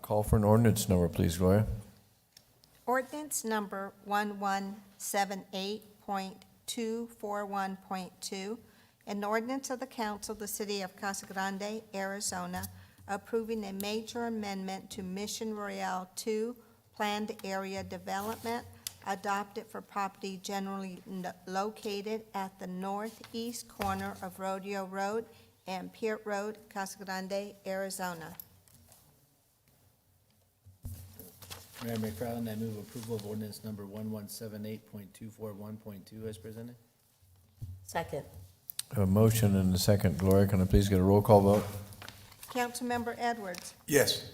call for an ordinance number, please, Gloria. Ordinance number 1178.241.2, an ordinance of the council of the city of Casa Grande, Arizona, approving a major amendment to Mission Royale 2 planned area development adopted for property generally located at the northeast corner of Rodeo Road and Peart Road, Casa Grande, Arizona. Mayor McFarland, I move approval of ordinance number 1178.241.2 as presented. Second. A motion and a second. Gloria, can I please get a roll call vote? Councilmember Edwards. Yes.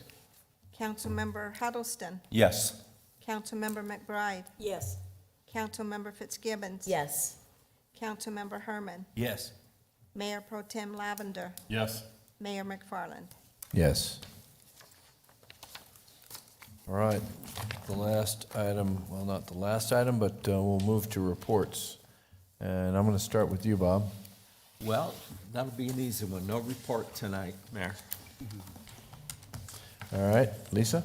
Councilmember Huddleston. Yes. Councilmember McBride. Yes. Councilmember Fitzgibbons. Yes. Councilmember Herman. Yes. Mayor Pro Tem Lavender. Yes. Mayor McFarland. Yes. All right, the last item, well, not the last item, but we'll move to reports. And I'm going to start with you, Bob. Well, that'll be an easy one. No report tonight, Mayor. All right, Lisa?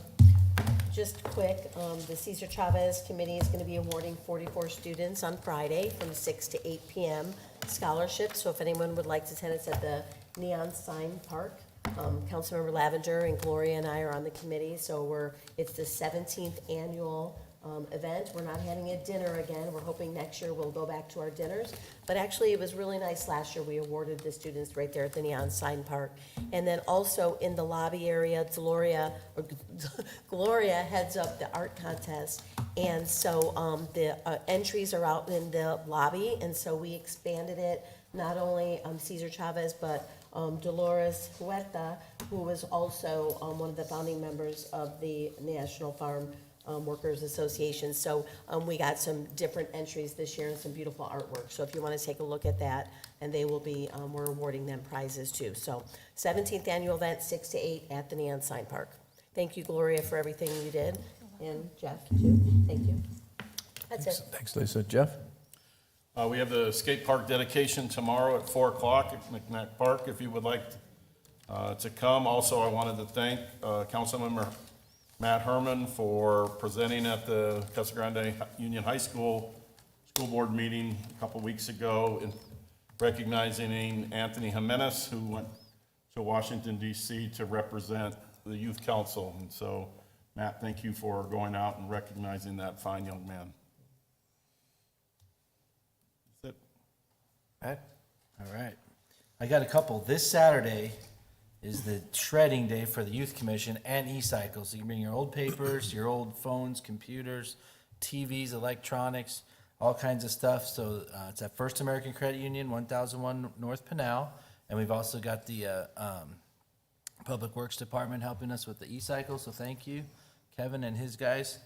Just quick, the Cesar Chavez Committee is going to be awarding 44 students on Friday from 6 to 8 p.m. scholarships. So if anyone would like to attend, it's at the Neon Sign Park. Councilmember Lavender and Gloria and I are on the committee, so it's the 17th annual event. We're not having a dinner again. We're hoping next year we'll go back to our dinners. But actually, it was really nice last year. We awarded the students right there at the Neon Sign Park. And then also in the lobby area, Gloria heads up the art contest. And so the entries are out in the lobby, and so we expanded it, not only Cesar Chavez, but Dolores Huerta, who was also one of the founding members of the National Farm Workers Association. So we got some different entries this year and some beautiful artwork. So if you want to take a look at that, and they will be, we're awarding them prizes too. So 17th annual event, 6 to 8 at the Neon Sign Park. Thank you, Gloria, for everything you did, and Jeff too. Thank you. That's it. Thanks, Lisa. Jeff? We have the skate park dedication tomorrow at 4 o'clock at McNack Park, if you would like to come. Also, I wanted to thank Councilmember Matt Herman for presenting at the Casa Grande Union High School Board meeting a couple weeks ago, and recognizing Anthony Jimenez, who went to Washington, D.C. to represent the Youth Council. And so, Matt, thank you for going out and recognizing that fine young man. Matt? All right. I got a couple. This Saturday is the shredding day for the Youth Commission and e-cycles. So you can bring your old papers, your old phones, computers, TVs, electronics, all kinds of stuff. So it's at First American Credit Union, 1001 North Pinal. And we've also got the Public Works Department helping us with the e-cycle. So thank you, Kevin and his guys,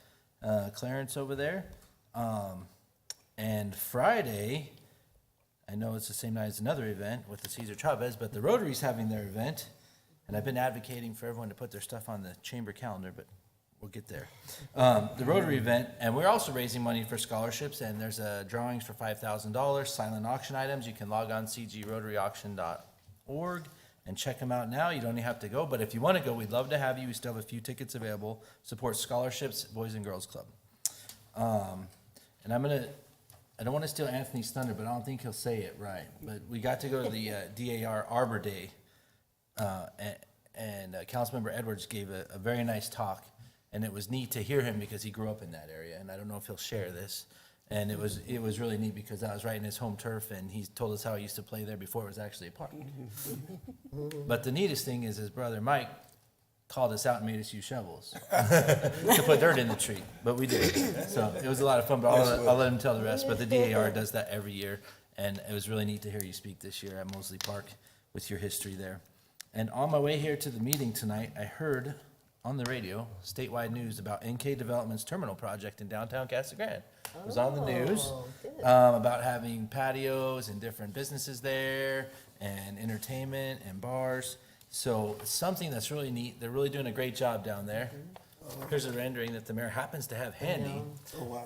Clarence over there. And Friday, I know it's the same night as another event with the Cesar Chavez, but the Rotary's having their event, and I've been advocating for everyone to put their stuff on the chamber calendar, but we'll get there. The Rotary event, and we're also raising money for scholarships, and there's drawings for $5,000, silent auction items. You can log on cgrotaryauction.org and check them out now. You don't even have to go, but if you want to go, we'd love to have you. We still have a few tickets available. Support scholarships, Boys and Girls Club. And I don't want to steal Anthony's thunder, but I don't think he'll say it right. But we got to go to the DAR Arbor Day, and Councilmember Edwards gave a very nice talk, and it was neat to hear him because he grew up in that area, and I don't know if he'll share this. And it was really neat because I was right in his home turf, and he told us how he used to play there before it was actually a park. But the neatest thing is his brother Mike called us out and made us use shovels to put dirt in the tree, but we did. So it was a lot of fun, but I'll let him tell the rest. But the DAR does that every year, and it was really neat to hear you speak this year at Mosley Park with your history there. And on my way here to the meeting tonight, I heard on the radio statewide news about NK Development's terminal project in downtown Casa Grande. It was on the news about having patios and different businesses there, and entertainment and bars. So it's something that's really neat. They're really doing a great job down there. Here's a rendering that the mayor happens to have handy.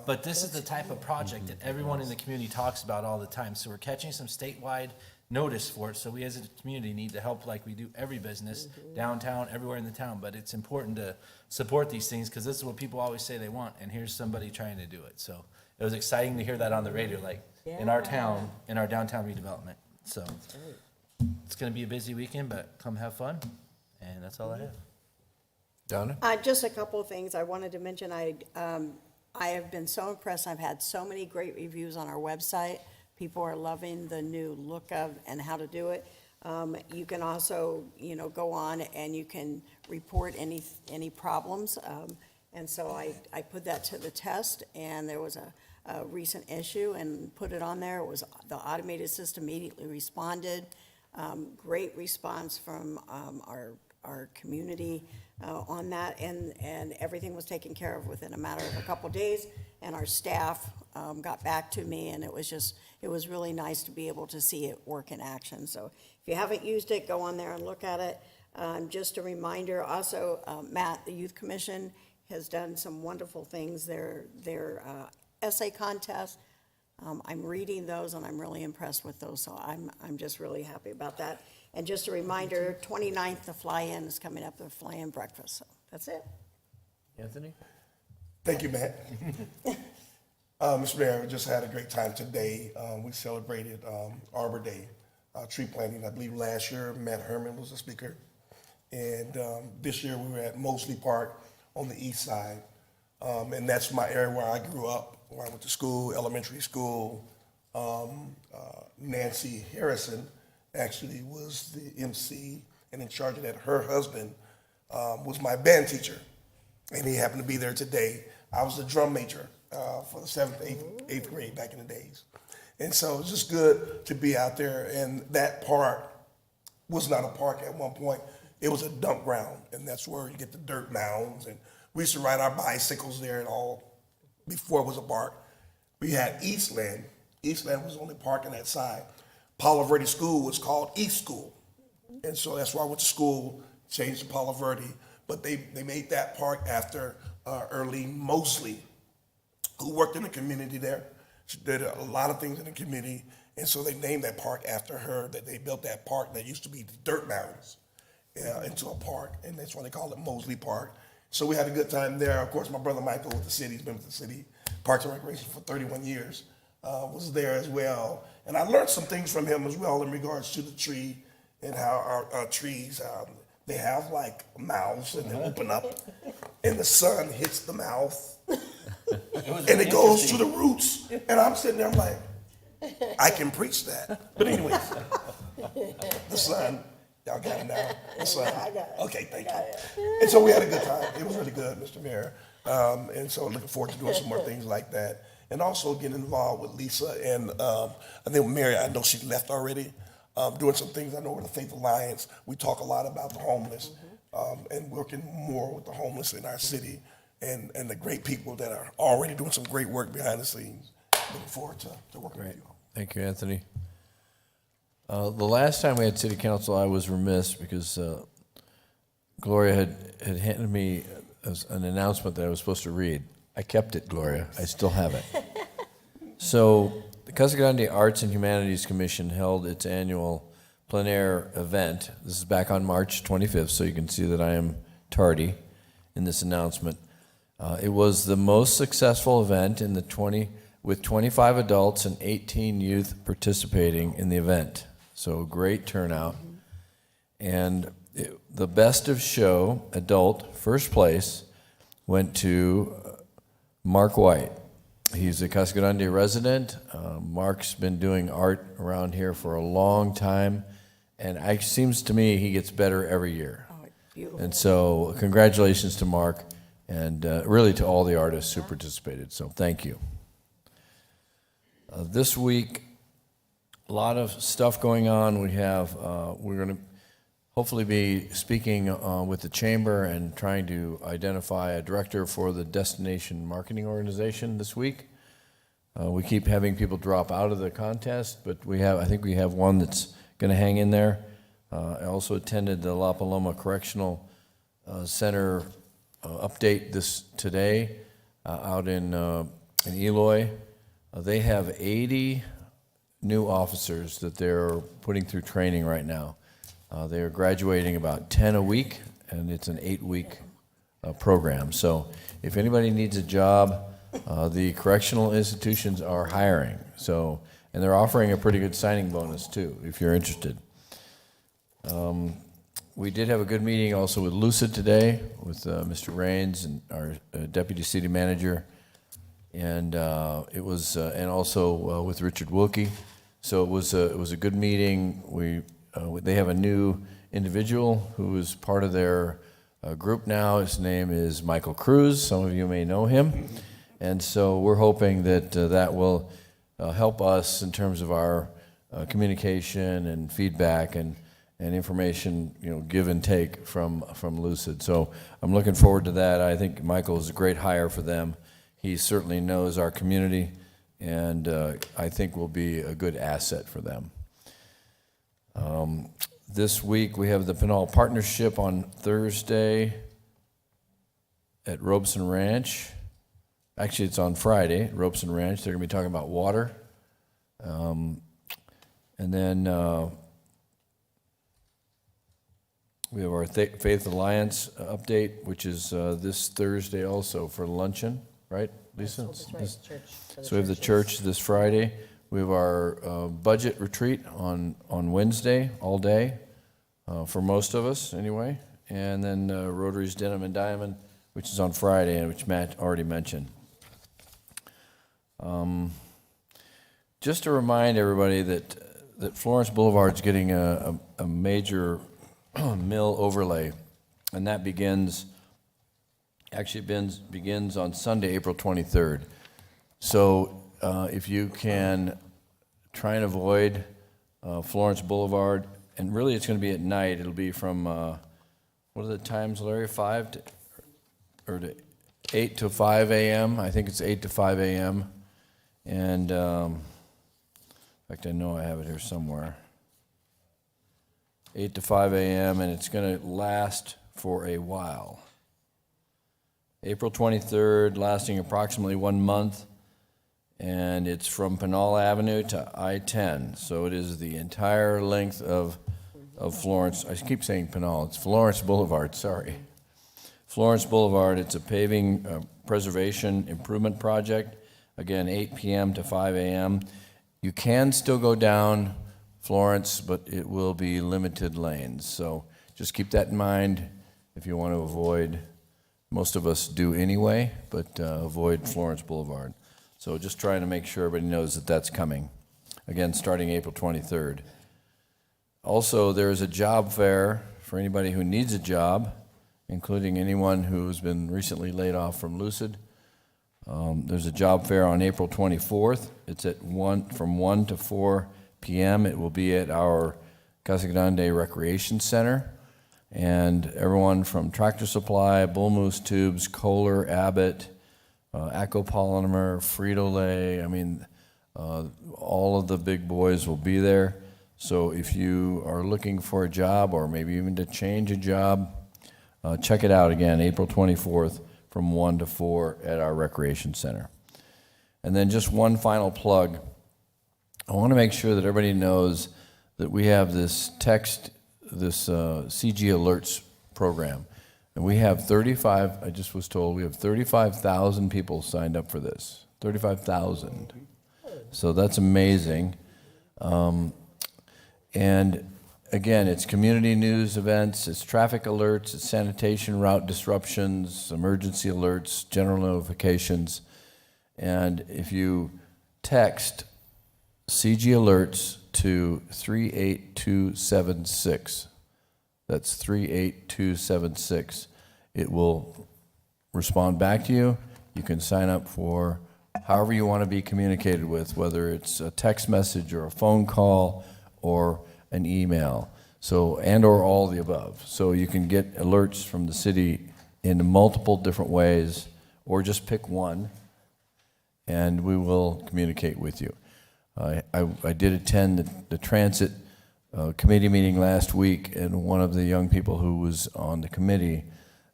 But this is the type of project that everyone in the community talks about all the time. So we're catching some statewide notice for it. So we as a community need to help like we do every business, downtown, everywhere in the town. But it's important to support these things because this is what people always say they want. And here's somebody trying to do it. So it was exciting to hear that on the radio, like in our town, in our downtown redevelopment. So it's going to be a busy weekend, but come have fun. And that's all I have. Donna? Just a couple of things I wanted to mention. I have been so impressed. I've had so many great reviews on our website. People are loving the new look of and how to do it. You can also, go on and you can report any problems. And so I put that to the test, and there was a recent issue and put it on there. It was the automated system immediately responded. Great response from our community on that, and everything was taken care of within a matter of a couple of days, and our staff got back to me, and it was really nice to be able to see it work in action. So if you haven't used it, go on there and look at it. Just a reminder, also, Matt, the Youth Commission has done some wonderful things. Their essay contest, I'm reading those, and I'm really impressed with those, so I'm just really happy about that. And just a reminder, 29th, the fly-in is coming up, the fly-in breakfast, so that's it. Anthony? Thank you, Matt. Mr. Mayor, we just had a great time today. We celebrated Arbor Day, tree planting. I believe last year Matt Herman was the speaker. And this year we were at Mosley Park on the east side. And that's my area where I grew up, where I went to school, elementary school. Nancy Harrison actually was the MC and in charge of that. Her husband was my band teacher, and he happened to be there today. I was the drum major for the 7th, 8th grade back in the days. And so it's just good to be out there. And that park was not a park at one point. It was a dump ground, and that's where you get the dirt mounds. And we used to ride our bicycles there and all before it was a park. We had Eastland. Eastland was the only park on that side. Palo Verde School was called East School. And so that's why I went to school, changed to Palo Verde. But they made that park after Earlene Mosley, who worked in the community there. She did a lot of things in the community. And so they named that park after her, that they built that park that used to be the dirt mountains into a park. And that's why they call it Mosley Park. So we had a good time there. Of course, my brother Michael with the city, he's been with the city Parks and Recreation for 31 years, was there as well. And I learned some things from him as well in regards to the tree and how our trees, they have like mouths and they open up and the sun hits the mouth and it goes to the roots. And I'm sitting there, I'm like, I can preach that. But anyways, the sun, y'all got it now. The sun. Okay, thank you. And so we had a good time. It was really good, Mr. Mayor. And so looking forward to doing some more things like that. And also getting involved with Lisa and I think Mary, I know she left already, doing some things. I know with the Faith Alliance, we talk a lot about the homeless and working more with the homeless in our city and the great people that are already doing some great work behind the scenes. Looking forward to working with you all. Thank you, Anthony. The last time we had city council, I was remiss because Gloria had handed me an announcement that I was supposed to read. I kept it, Gloria. I still have it. So the Casa Grande Arts and Humanities Commission held its annual plein air event. This is back on March 25th, so you can see that I am tardy in this announcement. It was the most successful event in with 25 adults and 18 youth participating in the event. So great turnout. And the best of show, adult, first place, went to Mark White. He's a Casa Grande resident. Mark's been doing art around here for a long time, and it seems to me he gets better every year. Oh, beautiful. And so congratulations to Mark, and really to all the artists who participated, so thank you. This week, a lot of stuff going on. We have, we're going to hopefully be speaking with the chamber and trying to identify a director for the Destination Marketing Organization this week. We keep having people drop out of the contest, but I think we have one that's going to hang in there. I also attended the La Paloma Correctional Center update this today out in Eloy. They have 80 new officers that they're putting through training right now. They are graduating about 10 a week, and it's an 8-week program. So if anybody needs a job, the correctional institutions are hiring. So, and they're offering a pretty good signing bonus too, if you're interested. We did have a good meeting also with Lucid today, with Mr. Raines and our deputy city manager, and it was, and also with Richard Wilkie. So it was a good meeting. They have a new individual who is part of their group now. His name is Michael Cruz. Some of you may know him, and so we're hoping that that will help us in terms of our communication and feedback and information, give and take from Lucid. So I'm looking forward to that. I think Michael is a great hire for them. He certainly knows our community, and I think will be a good asset for them. This week we have the Pinal Partnership on Thursday at Robeson Ranch. Actually, it's on Friday at Robeson Ranch. They're going to be talking about water. And then we have our Faith Alliance update, which is this Thursday also for luncheon, right, Lisa? That's right, church. So we have the church this Friday. We have our budget retreat on Wednesday, all day, for most of us anyway. And then Rotary's Denim and Diamond, which is on Friday, and which Matt already mentioned. Just to remind everybody that Florence Boulevard's getting a major mill overlay, and that begins on Sunday, April 23rd. So if you can try and avoid Florence Boulevard, and really it's going to be at night. It'll be from, what are the times, Larry, 8 to 5 a.m.? I think it's 8 to 5 a.m. And, in fact, I know I have it here somewhere. 8 to 5 a.m., and it's going to last for a while. April 23rd, lasting approximately 1 month, and it's from Pinal Avenue to I-10. So it is the entire length of Florence. I keep saying Pinal. It's Florence Boulevard, sorry. Florence Boulevard, it's a paving preservation improvement project. Again, 8 p.m. to 5 a.m. You can still go down Florence, but it will be limited lanes. So just keep that in mind if you want to avoid, most of us do anyway, but avoid Florence Boulevard. So just trying to make sure everybody knows that that's coming. Again, starting April 23rd. Also, there's a job fair for anybody who needs a job, including anyone who's been recently laid off from Lucid. There's a job fair on April 24th. It's from 1 to 4 p.m. It will be at our Casa Grande Recreation Center. And everyone from Tractor Supply, Bull Moose Tubes, Kohler, Abbott, Acco Polymer, Frito-Lay, all of the big boys will be there. So if you are looking for a job or maybe even to change a job, check it out again, April 24th from 1 to 4 at our Recreation Center. And then just one final plug. I want to make sure that everybody knows that we have this CG Alerts program. And we have 35, I just was told, we have 35,000 people signed up for this. 35,000. So that's amazing. And again, it's community news events, it's traffic alerts, it's sanitation route disruptions, emergency alerts, general notifications. And if you text CG Alerts to 38276, that's 38276, it will respond back to you. You can sign up for however you want to be communicated with, whether it's a text message or a phone call or an email, or all the above. So you can get alerts from the city in multiple different ways, or just pick one, and we will communicate with you. I did attend the transit committee meeting last week, and one of the young people who was on the committee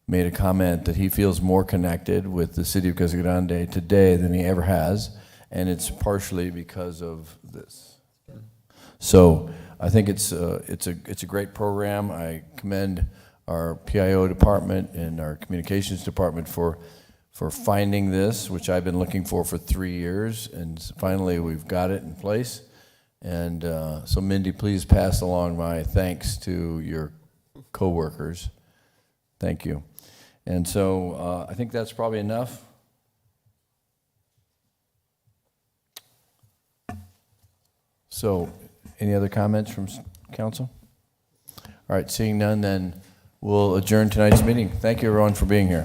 made a comment that he feels more connected with the city of Casa Grande today than he ever has, and it's partially because of this. So I think it's a great program. I commend our PIO department and our communications department for finding this, which I've been looking for 3 years, and finally we've got it in place. And so Mindy, please pass along my thanks to your coworkers. Thank you. And so I think that's probably enough. So any other comments from council? All right, seeing none, then we'll adjourn tonight's meeting. Thank you, everyone, for being here.